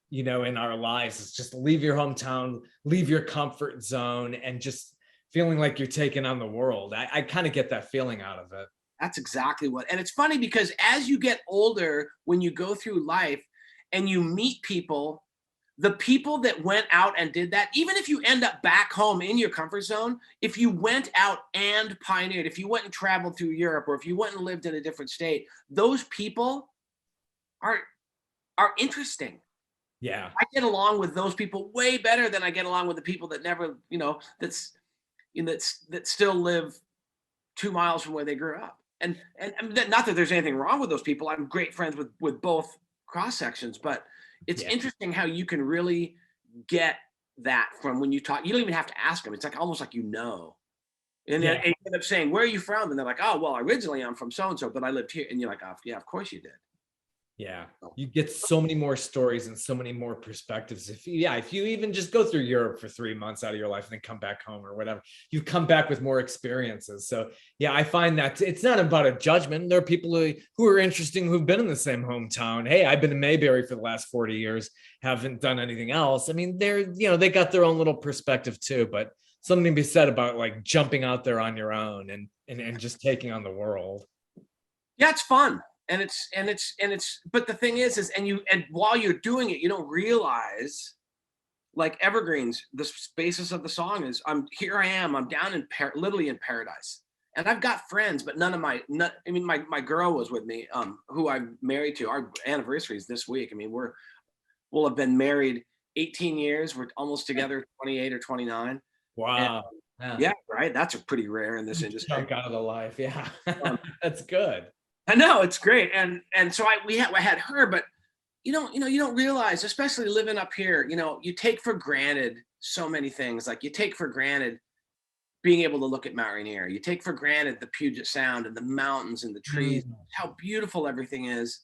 in our lives. It's just leave your hometown, leave your comfort zone, and just feeling like you're taking on the world. I kind of get that feeling out of it. That's exactly what, and it's funny because as you get older, when you go through life and you meet people the people that went out and did that, even if you end up back home in your comfort zone, if you went out and pioneered, if you went and traveled through Europe, or if you went and lived in a different state, those people are interesting. Yeah. I get along with those people way better than I get along with the people that never, that still live 2 miles from where they grew up. And not that there's anything wrong with those people. I'm great friends with both cross sections, but it's interesting how you can really get that from when you talk. You don't even have to ask them. It's like almost like And then you end up saying, "Where are you from?" And they're like, "Oh, well, originally I'm from so and so, but I lived here." And you're like, "Oh, yeah, of course you did." Yeah, you get so many more stories and so many more perspectives. If you even just go through Europe for 3 months out of your life and then come back home or whatever, you come back with more experiences. So yeah, I find that it's not about a judgment. There are people who are interesting who've been in the same hometown. Hey, I've been in Mayberry for the last 40 years, haven't done anything else. I mean, they got their own little perspective too, but something to be said about like jumping out there on your own and just taking on the world. Yeah, it's fun. And but the thing is and while you're doing it, you don't realize, like Evergreens, the basis of the song is I'm down literally in paradise. And I've got friends, but my girl was with me, who I'm married to. Our anniversary is this week. I mean, we'll have been married 18 years. We're almost together 28 or 29. Wow. And, yeah, right. That's pretty rare in this industry. Chunk out of the life. Yeah. That's good. I know, it's great. And so I had her, but you don't realize, especially living up here, you take for granted so many things. Like you take for granted being able to look at Mount Rainier. You take for granted the Puget Sound and the mountains and the trees, how beautiful everything is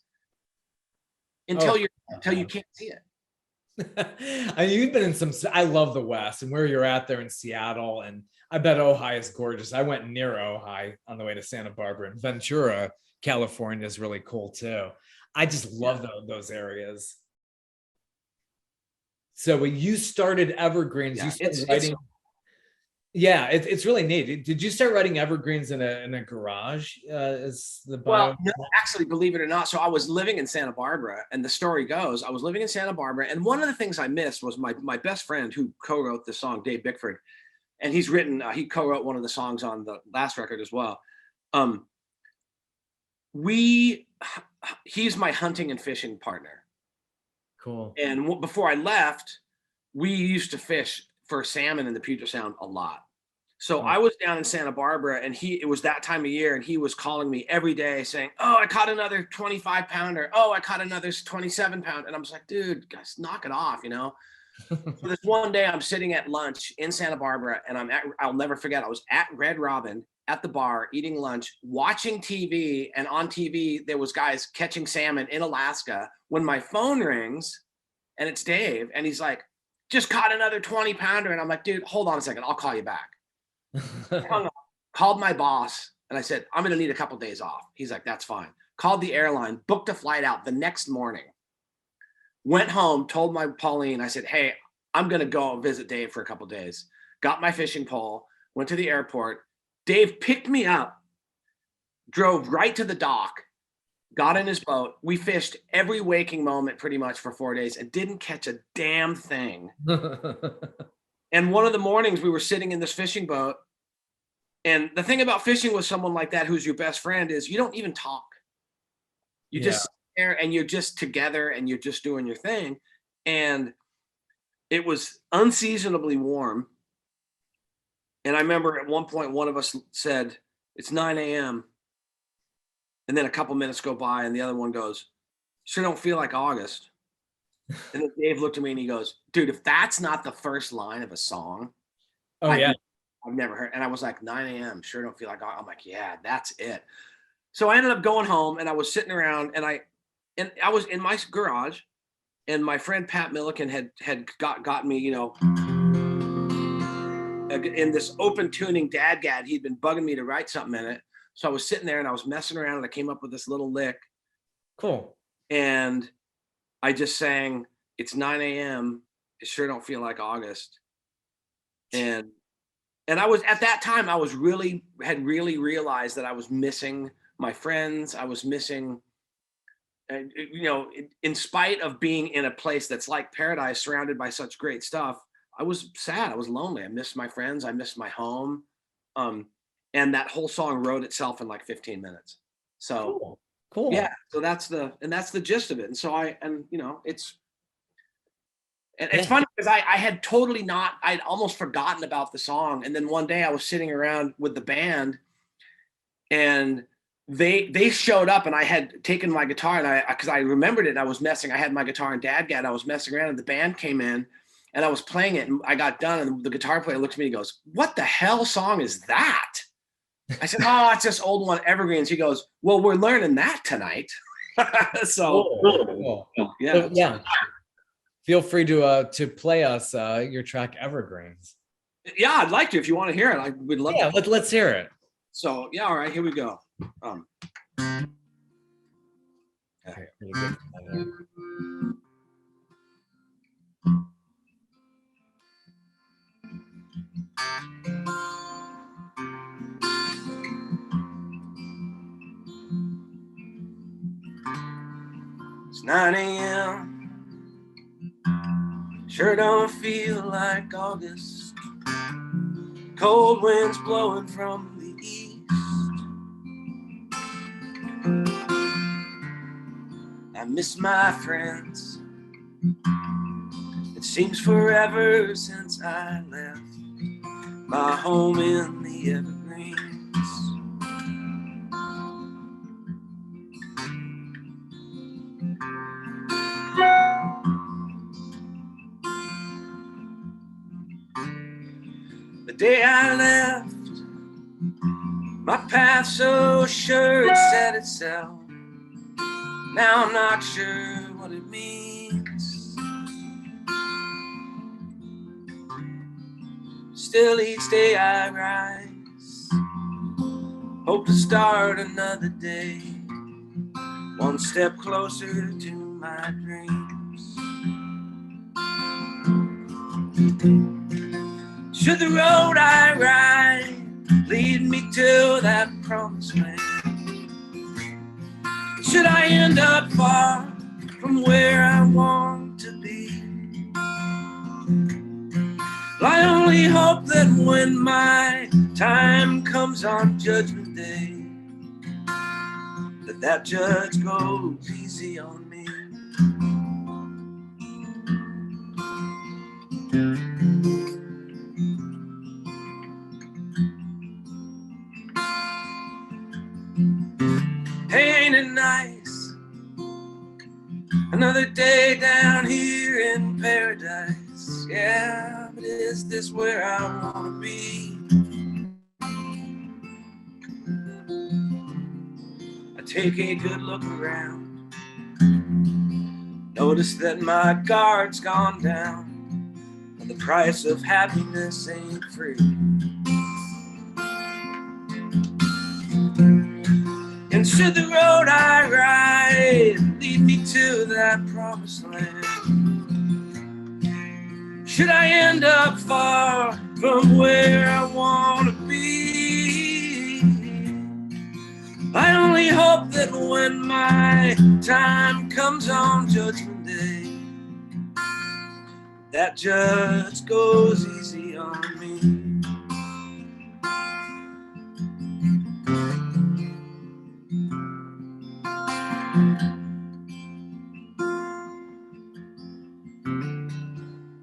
until you can't see it. I mean, you've been in I love the West and where you're at there in Seattle. And I bet Ojai is gorgeous. I went near Ojai on the way to Santa Barbara, and Ventura, California is really cool too. I just love those areas. So when you started Evergreens, you started writing. It's really neat. Did you start writing Evergreens in a garage? Well, no, actually, believe it or not. So I was living in Santa Barbara, and the story goes, I was living in Santa Barbara, and one of the things I missed was my best friend who co-wrote the song, Dave Bickford, and he co-wrote one of the songs on the last record as well. He's my hunting and fishing partner. Cool. And before I left, we used to fish for salmon in the Puget Sound a lot. So I was down in Santa Barbara, and it was that time of year, and he was calling me every day saying, "Oh, I caught another 25 pounder. Oh, I caught another 27 pound." And I was like, "Dude, guys, knock it off, So this one day I'm sitting at lunch in Santa Barbara, and I'll never forget, I was at Red Robin at the bar eating lunch, watching TV, and on TV there was guys catching salmon in Alaska, when my phone rings and it's Dave, and he's like, "Just caught another 20 pounder." And I'm like, "Dude, hold on a second, I'll call you back." Hung up, called my boss, and I said, "I'm gonna need a couple days off." He's like, "That's fine." Called the airline, booked a flight out the next morning, went home, told my Pauline, I said, "Hey, I'm gonna go visit Dave for a couple days." Got my fishing pole, went to the airport. Dave picked me up, drove right to the dock, got in his boat. We fished every waking moment pretty much for 4 days and didn't catch a damn thing. And one of the mornings we were sitting in this fishing boat. And the thing about fishing with someone like that, who's your best friend, is you don't even talk. You just sit there and you're just together and you're just doing your thing. And it was unseasonably warm. And I remember at one point, one of us said, "It's 9 a.m. And then a couple minutes go by and the other one goes, "Sure don't feel like August." And then Dave looked at me and he goes, "Dude, if that's not the first line of a song, I've never heard." And I was like, 9 a.m. Sure don't feel like August. I'm like, yeah, that's it. So I ended up going home, and I was sitting around, and I was in my garage, and my friend Pat Milliken had got me, in this open tuning dadgad. He'd been bugging me to write something in it. So I was sitting there and I was messing around, and I came up with this little lick. Cool. And I just sang, "It's 9 a.m. It sure don't feel like August." And I was, at that time, I was had really realized that I was missing my friends. I was missing you know, in spite of being in a place that's like paradise, surrounded by such great stuff, I was sad. I was lonely. I missed my friends. I missed my home. And that whole song wrote itself in like 15 minutes. So Cool. yeah, so that's the gist of it. And so you know, it's funny because I had totally I'd almost forgotten about the song. And then one day I was sitting around with the band, and they showed up, and I had taken my guitar, and because I remembered it, and I had my guitar in DADGAD, I was messing around, and the band came in, and I was playing it, and I got done, and the guitar player looked at me and goes, "What the hell song is that?" I said, "Oh, it's this old one, Evergreens." He goes, "Well, we're learning that tonight." So cool. Yeah. Yeah. Feel free to play us your track Evergreens. Yeah, I'd like to. If you want to hear it, I would love to. Let's hear it. So yeah, all right, here we go. Okay, really good. It's 9 a.m. Sure don't feel like August. Cold winds blowing from the east. I miss my friends. It seems forever since I left my home in the Evergreens. The day I left, my path so sure it set itself. Now I'm not sure what it means. Still each day I rise, hope to start another day, one step closer to my dreams. Should the road I ride lead me to that promised land? Should I end up far from where I want to be? I only hope that when my time comes on Judgment Day, that judge goes easy on me. Hey, ain't it nice? Another day down here in paradise. Yeah, but is this where I wanna be? I take a good look around, notice that my guard's gone down, and the price of happiness ain't free. And should the road I ride lead me to that promised land? Should I end up far from where I want to be? I only hope that when my time comes on Judgment Day, that judge goes easy on me.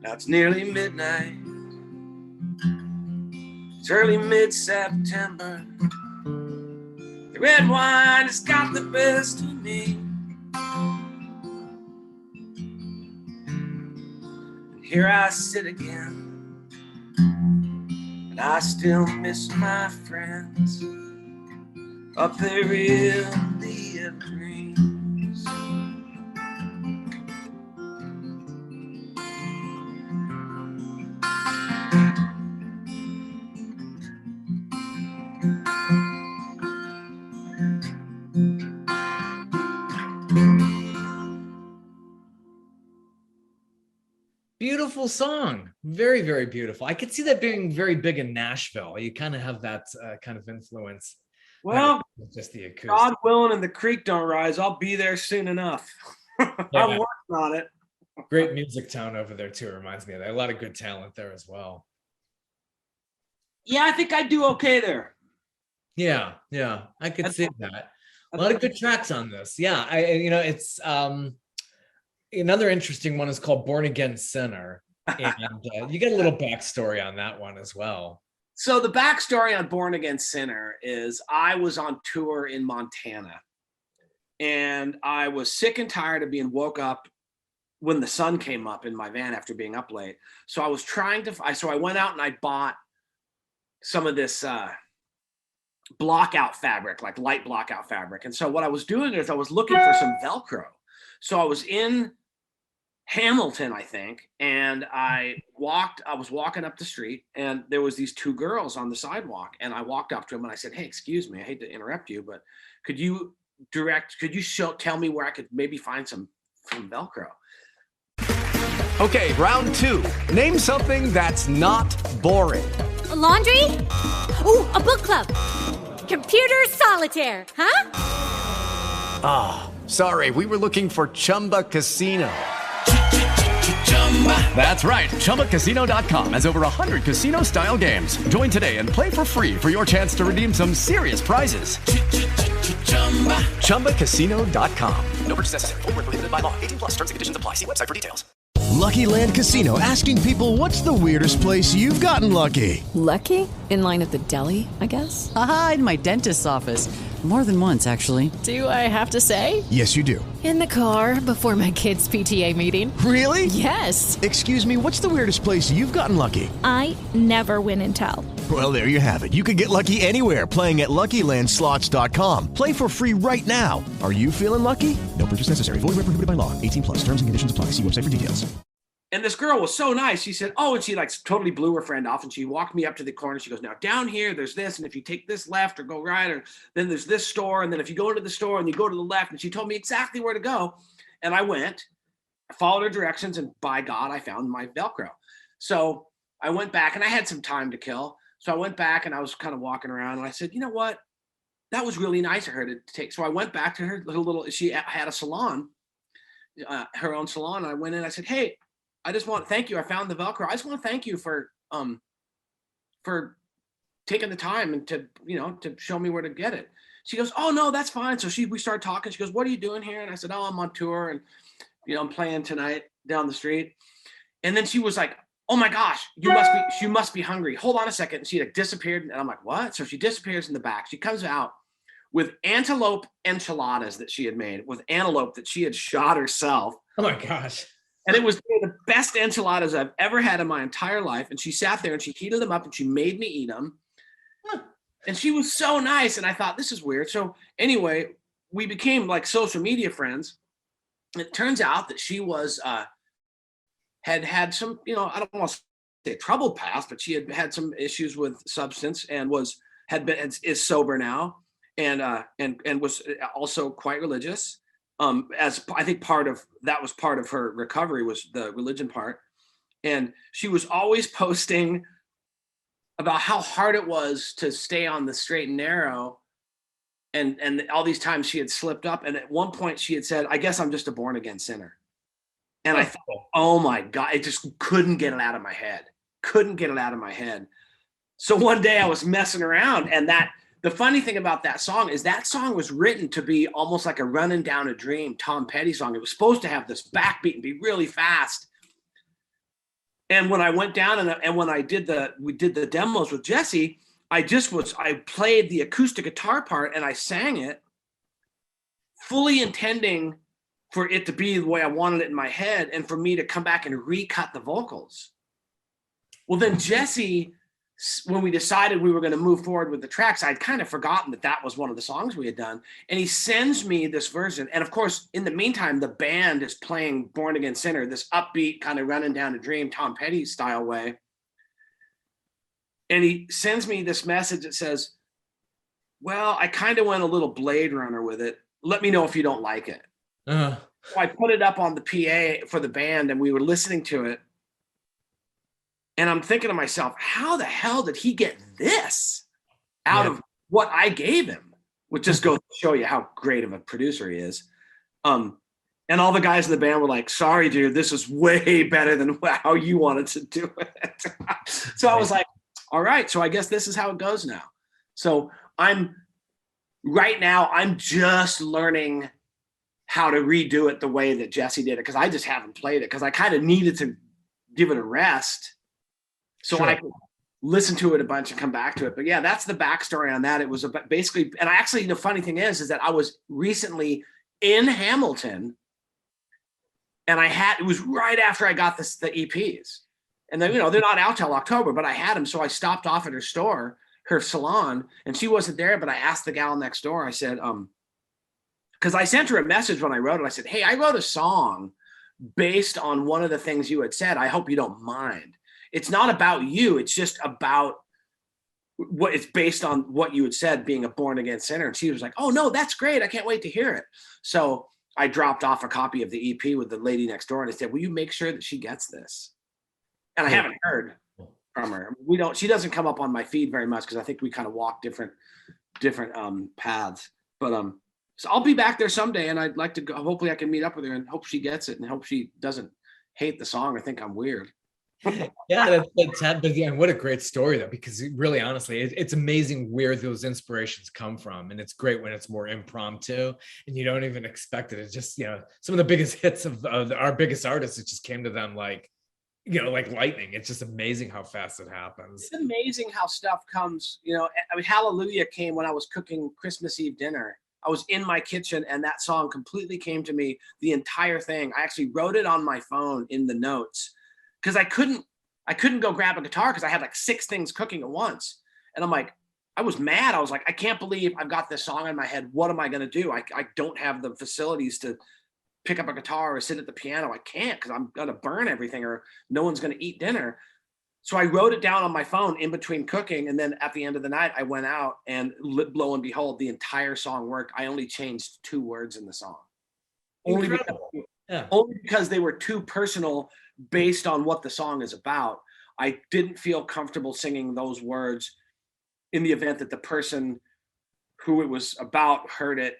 Now it's nearly midnight. It's early mid-September. The red wine has got the best of me. And here I sit again, and I still miss my friends up there in the Evergreens. Beautiful song. Very, very beautiful. I could see that being very big in Nashville. You kind of have that kind of influence Well, just the acoustic. God willing and the creek don't rise, I'll be there soon enough. Yeah. I'm working on it. Great music town over there too. Reminds me of that. A lot of good talent there as well. Yeah, I think I do okay there. Yeah, I could see that. A lot of good tracks on this. Yeah, it's another interesting one is called Born Again Sinner, and you get a little backstory on that one as well. So the backstory on Born Again Sinner is I was on tour in Montana, and I was sick and tired of being woke up when the sun came up in my van after being up late. So I was so I went out and I bought some of this blockout fabric, like light blockout fabric. And so what I was doing is I was looking for some Velcro. So I was in Hamilton, I think, and I was walking up the street, and there was these two girls on the sidewalk, and I walked up to them and I said, "Hey, excuse me, I hate to interrupt you, but could you tell me where I could maybe find some Velcro?" Okay, round 2. Name something that's not boring. A laundry? Ooh, a book club. Computer solitaire, huh? Ah, sorry, we were looking for Chumba Casino. That's right. ChumbaCasino.com has over 100 casino-style games. Join today and play for free for your chance to redeem some serious prizes. ChumbaCasino.com. No purchase necessary. Void where prohibited by law. 18 plus. Terms and conditions apply. See website for details. Lucky Land Casino, asking people, what's the weirdest place you've gotten lucky? Lucky? In line at the deli, I guess? Aha, in my dentist's office. More than once, actually. Do I have to say? Yes, you do. In the car before my kids' PTA meeting. Really? Yes. Excuse me, what's the weirdest place you've gotten lucky? I never win and tell. Well, there you have it. You can get lucky anywhere, playing at LuckyLandSlots.com. Play for free right now. Are you feeling lucky? No purchase necessary. Void where prohibited by law. 18 plus. Terms and conditions apply. See website for details. And this girl was so nice. She said, "Oh," and she like totally blew her friend off, and she walked me up to the corner. She goes, "Now down here, there's this, and if you take this left or go right, or then there's this store, and then if you go into the store and you go to the left," and she told me exactly where to go. And I went, I followed her directions, and by God, I found my Velcro. So I went back, and I had some time to kill. So I went back, and I was kind of walking around, and I said, "You know what? That was really nice of her to take." So I went back to her little. She had a salon, her own salon. And I went in. I said, "Hey, I just want to thank you. I found the Velcro. I just want to thank you for taking the time and to show me where to get it." She goes, "Oh no, that's fine." So we started talking. She goes, "What are you doing here?" And I said, "Oh, I'm on tour, and I'm playing tonight down the street." And then she was like, "Oh my gosh, you must be hungry. Hold on a second." And she like disappeared. And I'm like, "What?" So she disappears in the back. She comes out with antelope enchiladas that she had made, with antelope that she had shot herself. Oh my gosh. And it was the best enchiladas I've ever had in my entire life. And she sat there and she heated them up and she made me eat them. And she was so nice. And I thought, this is weird. So anyway, we became like social media friends. It turns out that she was, had some, I don't want to say troubled past, but she had some issues with substance and is sober now. And was also quite religious. As I think that was part of her recovery, was the religion part. And she was always posting about how hard it was to stay on the straight and narrow. And all these times she had slipped up. And at one point she had said, "I guess I'm just a born again sinner." And I thought, oh my God, I just couldn't get it out of my head. So one day I was messing around, and the funny thing about that song is that song was written to be almost like a Running Down a Dream Tom Petty song. It was supposed to have this backbeat and be really fast. And when I went down and when we did the demos with Jesse, I played the acoustic guitar part and I sang it, fully intending for it to be the way I wanted it in my head and for me to come back and recut the vocals. Well, then Jesse, when we decided we were going to move forward with the tracks, I'd kind of forgotten that was one of the songs we had done. And he sends me this version. And of course, in the meantime, the band is playing Born Again Sinner, this upbeat kind of Running Down a Dream, Tom Petty style way. And he sends me this message that says, "Well, I kind of went a little Blade Runner with it. Let me know if you don't like it." So I put it up on the PA for the band and we were listening to it. And I'm thinking to myself, how the hell did he get this out of what I gave him? which just goes to show you how great of a producer he is. And all the guys in the band were like, sorry, dude, this is way better than how you wanted to do it. So I was like, all right, so I guess this is how it goes now. So right now, I'm just learning how to redo it the way that Jesse did it, because I just haven't played it, because I kind of needed to give it a rest so I could listen to it a bunch and come back to it. But yeah, that's the backstory on that. It was basically, and actually the funny thing is that I was recently in Hamilton, and it was right after I got the EPs, and then, they're not out till October, but I had them. So I stopped off at her salon, and she wasn't there, but I asked the gal next door, I said, because I sent her a message when I wrote it. I said, hey, I wrote a song based on one of the things you had said. I hope you don't mind. It's not about you. It's just about what it's based on what you had said, being a born again sinner. And she was like, oh no, that's great. I can't wait to hear it. So I dropped off a copy of the EP with the lady next door, and I said, will you make sure that she gets this? And I haven't heard from her. She doesn't come up on my feed very much, because I think we kind of walk different paths. But so I'll be back there someday, and I'd like to go. Hopefully I can meet up with her and hope she gets it, and hope she doesn't hate the song or think I'm weird. Yeah, that's but yeah, what a great story though, because really, honestly, it's amazing where those inspirations come from, and it's great when it's more impromptu and you don't even expect it. It's just, some of the biggest hits of our biggest artists, it just came to them like lightning. It's just amazing how fast it happens. It's amazing how stuff comes. Hallelujah came when I was cooking Christmas Eve dinner. I was in my kitchen, and that song completely came to me, the entire thing. I actually wrote it on my phone in the notes, because I couldn't go grab a guitar, because I had like 6 things cooking at once. And I'm like, I was mad. I was like, I can't believe I've got this song in my head. What am I going to do? I don't have the facilities to pick up a guitar or sit at the piano. I can't, because I'm going to burn everything, or no one's going to eat dinner. So I wrote it down on my phone in between cooking. And then at the end of the night, I went out, and lo and behold, the entire song worked. I only changed 2 words in the song. Only because they were too personal based on what the song is about. I didn't feel comfortable singing those words in the event that the person who it was about heard it,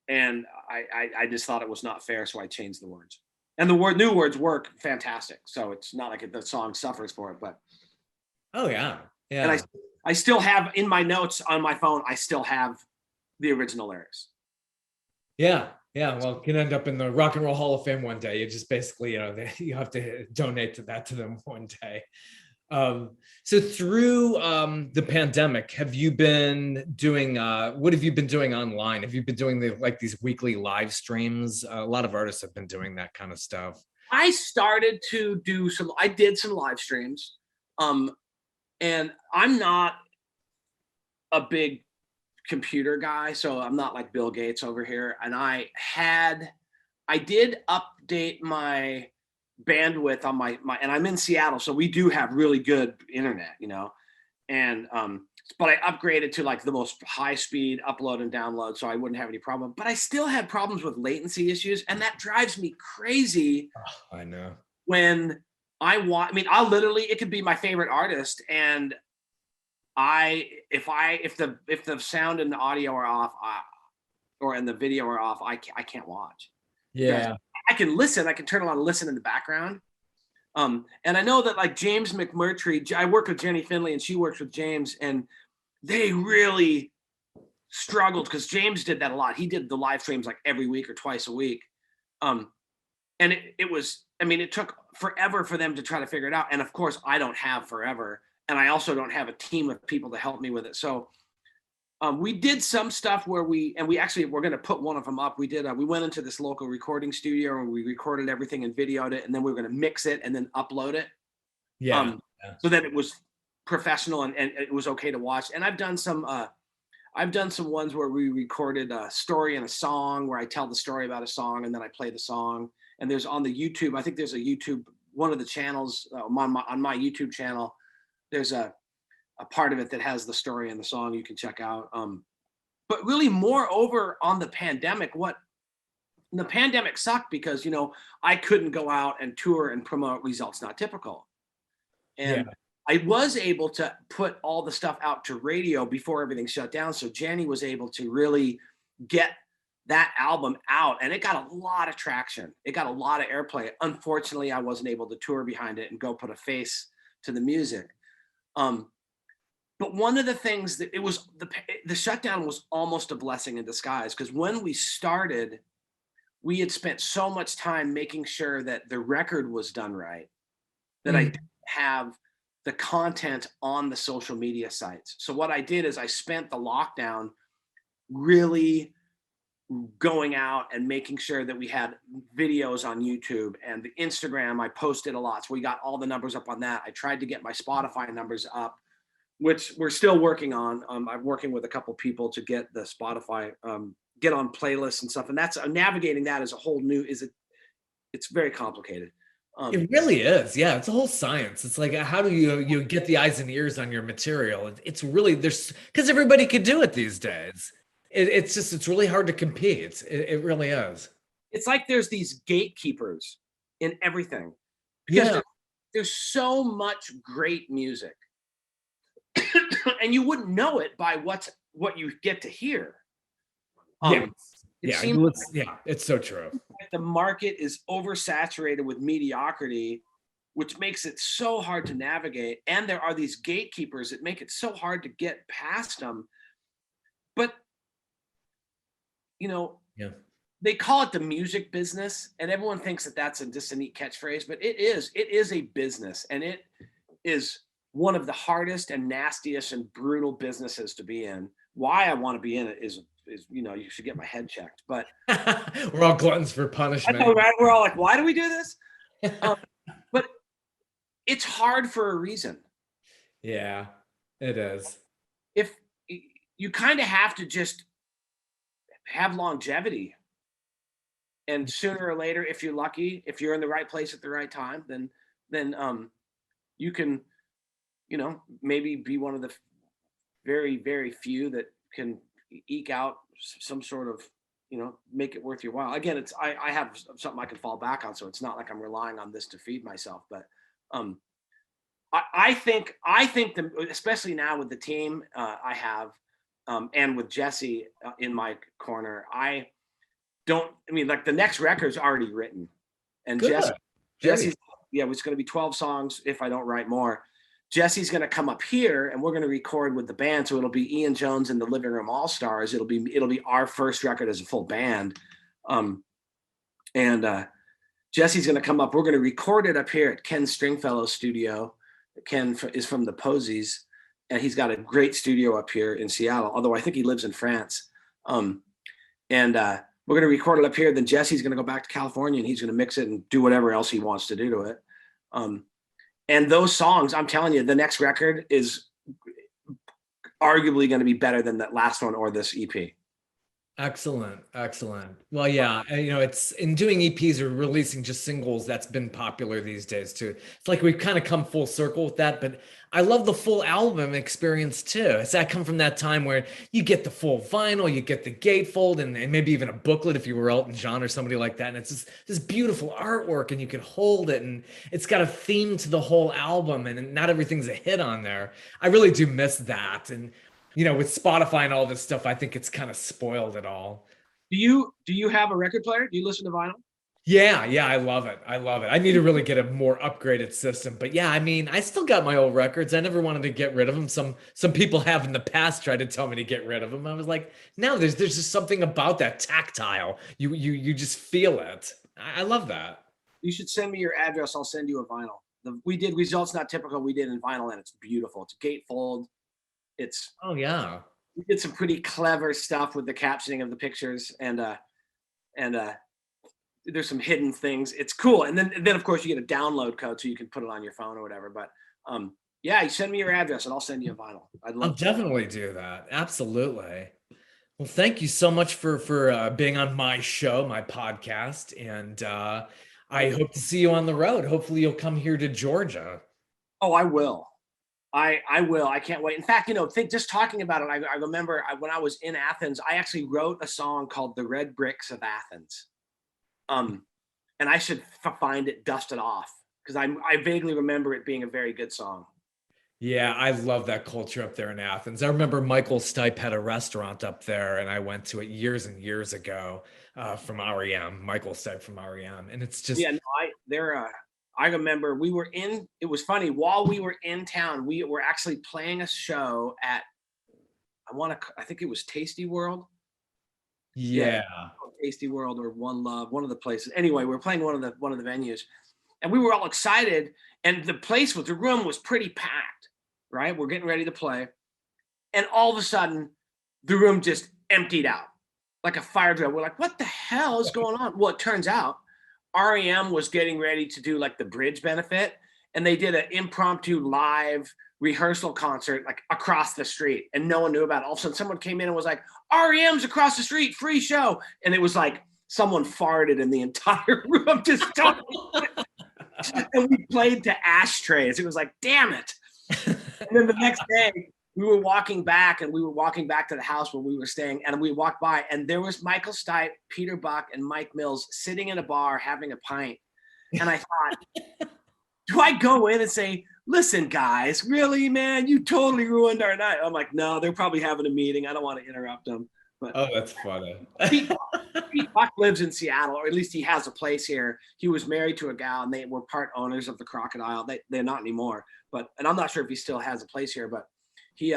and I just thought it was not fair, so I changed the words. And the new words work fantastic, so it's not like the song suffers for it. But and I still have in my notes on my phone, I still have the original lyrics. Yeah, well, it can end up in the Rock and Roll Hall of Fame one day. You just basically, you have to donate to them one day. So through the pandemic, have you been doing, what have you been doing online? Have you been doing these weekly live streams? A lot of artists have been doing that kind of stuff. I started to I did some live streams. And I'm not a big computer guy, so I'm not like Bill Gates over here. And I did update my bandwidth on my and I'm in Seattle, so we do have really good internet, and but I upgraded to like the most high speed upload and download, so I wouldn't have any problem. But I still had problems with latency issues, and that drives me crazy. Oh, I know. When I'll literally, it could be my favorite artist, and if the sound and the audio are off, or in the video are off, I can't watch. Yeah, I can listen. I can turn it on and listen in the background. And I know that like James McMurtry, I work with Jenny Finley, and she works with James, and they really struggled, because James did that a lot. He did the live streams like every week or twice a week. And it took forever for them to try to figure it out. And of course, I don't have forever. And I also don't have a team of people to help me with it. So we did some stuff where we're going to put one of them up. We went into this local recording studio, and we recorded everything and videoed it. And then we were going to mix it and then upload it. Yeah. So that it was professional and it was okay to watch. And I've done some ones where we recorded a story and a song, where I tell the story about a song and then I play the song. And there's on the YouTube, I think there's a YouTube, one of the channels on my YouTube channel, there's a part of it that has the story and the song you can check out. But really, moreover, on the pandemic, the pandemic sucked because, I couldn't go out and tour and promote Results Not Typical. And I was able to put all the stuff out to radio before everything shut down. So Jenny was able to really get that album out, and it got a lot of traction. It got a lot of airplay. Unfortunately, I wasn't able to tour behind it and go put a face to the music. But one of the things that it was, the shutdown was almost a blessing in disguise, because when we started, we had spent so much time making sure that the record was done right, that I didn't have the content on the social media sites. So what I did is I spent the lockdown really going out and making sure that we had videos on YouTube, and the Instagram, I posted a lot. So we got all the numbers up on that. I tried to get my Spotify numbers up, which we're still working on. I'm working with a couple people to get the Spotify, get on playlists and stuff. And that's navigating that as a whole new, it's very complicated. It really is. Yeah. It's a whole science. It's like, how do you get the eyes and ears on your material? It's really, because everybody could do it these days. It's really hard to compete. It really is. It's like there's these gatekeepers in everything, because there's so much great music and you wouldn't know it by what you get to hear. It's so true. The market is oversaturated with mediocrity, which makes it so hard to navigate. And there are these gatekeepers that make it so hard to get past them. But, they call it the music business, and everyone thinks that that's just a neat catchphrase, but it is a business, and it is one of the hardest and nastiest and brutal businesses to be in. Why I want to be in it is you should get my head checked, but we're all gluttons for punishment. I know, right? We're all like, why do we do this? But it's hard for a reason. Yeah, it is. If you kind of have to just have longevity, and sooner or later, if you're lucky, if you're in the right place at the right time, then you can, maybe be one of the very, very few that can eke out some sort of, make it worth your while. Again, I have something I can fall back on, so it's not like I'm relying on this to feed myself. But I think especially now with the team I have, and with Jesse in my corner, the next record's already written, and Jesse's it's going to be 12 songs if I don't write more. Jesse's going to come up here, and we're going to record with the band. So it'll be Ian Jones and the Living Room All Stars. It'll be our first record as a full band. And Jesse's going to come up. We're going to record it up here at Ken Stringfellow's studio. Ken is from the Posies, and he's got a great studio up here in Seattle, although I think he lives in France. And we're going to record it up here. Then Jesse's going to go back to California, and he's going to mix it and do whatever else he wants to do to it. And those songs, I'm telling you, the next record is arguably going to be better than that last one or this EP. Excellent. Well, yeah, it's in doing EPs or releasing just singles, that's been popular these days too. It's like we've kind of come full circle with that, but I love the full album experience too. It's that come from that time where you get the full vinyl, you get the gatefold, and maybe even a booklet if you were Elton John or somebody like that. And it's just this beautiful artwork, and you can hold it, and it's got a theme to the whole album, and not everything's a hit on there. I really do miss that. And with Spotify and all this stuff, I think it's kind of spoiled it all. Do you have a record player? Do you listen to vinyl? Yeah, I love it. I need to really get a more upgraded system. But yeah, I still got my old records. I never wanted to get rid of them. Some people have in the past tried to tell me to get rid of them. I was like, no, there's just something about that tactile. You just feel it. I love that. You should send me your address. I'll send you a vinyl. We did Results Not Typical. We did in vinyl, and it's beautiful. It's a gatefold. We did some pretty clever stuff with the captioning of the pictures, and there's some hidden things. It's cool. And then of course you get a download code so you can put it on your phone or whatever. But you send me your address and I'll send you a vinyl. I'll definitely do that. Absolutely. Well, thank you so much for being on my show, my podcast, and I hope to see you on the road. Hopefully you'll come here to Georgia. Oh, I will. I will. I can't wait. In fact, just talking about it, I remember when I was in Athens, I actually wrote a song called The Red Bricks of Athens. And I should find it, dust it off, because I vaguely remember it being a very good song. Yeah, I love that culture up there in Athens. I remember Michael Stipe had a restaurant up there, and I went to it years and years ago from REM, Michael Stipe from REM. And it's just, Yeah, no, I remember it was funny, while we were in town, we were actually playing a show at, I think it was Tasty World. yeah. Tasty World or One Love, one of the places. Anyway, we were playing one of the venues, and we were all excited, and the room was pretty packed, right? We're getting ready to play, and all of a sudden the room just emptied out like a fire drill. We're like, what the hell is going on? Well, it turns out REM was getting ready to do like the Bridge benefit, and they did an impromptu live rehearsal concert like across the street, and no one knew about it. All of a sudden someone came in and was like, REM's across the street, free show. And it was like someone farted in the entire room, just totally. And we played to ashtrays. It was like, damn it. And then the next day we were walking back to the house where we were staying, and we walked by, and there was Michael Stipe, Peter Buck, and Mike Mills sitting in a bar having a pint. And I thought, do I go in and say, listen, guys, really, man, you totally ruined our night? I'm like, no, they're probably having a meeting. I don't want to interrupt them. But Oh, that's funny. Pete Buck lives in Seattle, or at least he has a place here. He was married to a gal, and they were part owners of the Crocodile. They're not anymore, and I'm not sure if he still has a place here, but he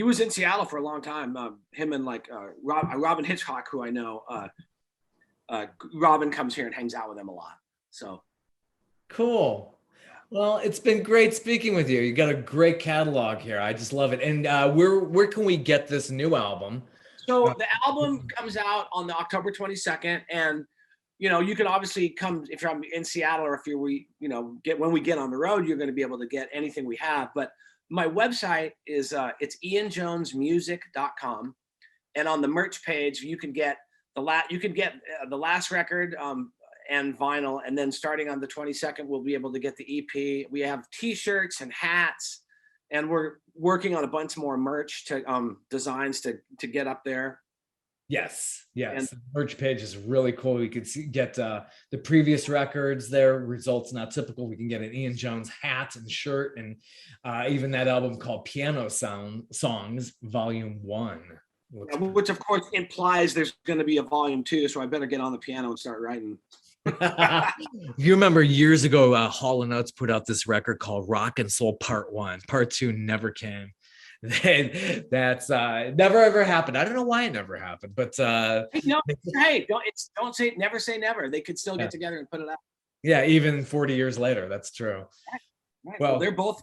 was in Seattle for a long time. Him and like Robin Hitchcock, who I know, Robin comes here and hangs out with him a lot. So cool. Well, it's been great speaking with you. You got a great catalog here. I just love it. And where can we get this new album? So the album comes out on the October 22nd, and you can obviously come if you're in Seattle, or if when we get on the road, you're going to be able to get anything we have. But my website is it's ianjonesmusic.com, and on the merch page you can get the last record and vinyl, and then starting on the 22nd we'll be able to get the EP. We have t-shirts and hats, and we're working on a bunch more merch to designs to get up there. Yes. And the merch page is really cool. You can get the previous records there, Results Not Typical. We can get an Ian Jones hat and shirt, and even that album called Piano Songs Volume 1. Which of course implies there's going to be a volume 2, so I better get on the piano and start writing. You remember years ago, Hall & Oates put out this record called Rock and Soul Part 1. Part 2 never came. That's never ever happened. I don't know why it never happened, but hey, don't say never say never. They could still get together and put it out. Yeah, even 40 years later, that's true. Right. Well, they're both.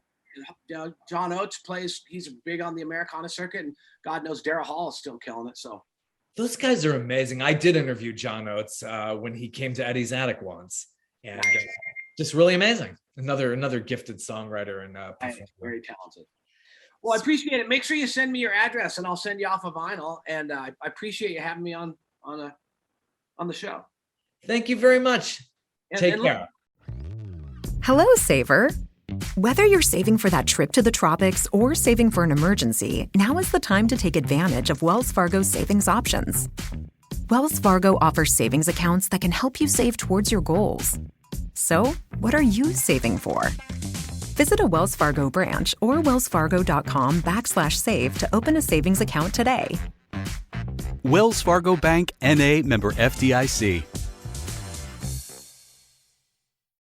John Oates he's big on the Americana circuit, and God knows Daryl Hall is still killing it. So those guys are amazing. I did interview John Oates when he came to Eddie's Attic once, and just really amazing. Another gifted songwriter and very talented. Well, I appreciate it. Make sure you send me your address, and I'll send you off a vinyl. And I appreciate you having me on the show. Thank you very much. Take care. Hello, Saver. Whether you're saving for that trip to the tropics or saving for an emergency, now is the time to take advantage of Wells Fargo's savings options. Wells Fargo offers savings accounts that can help you save towards your goals. So, what are you saving for? Visit a Wells Fargo branch or wellsfargo.com/save to open a savings account today. Wells Fargo Bank, N.A., member FDIC.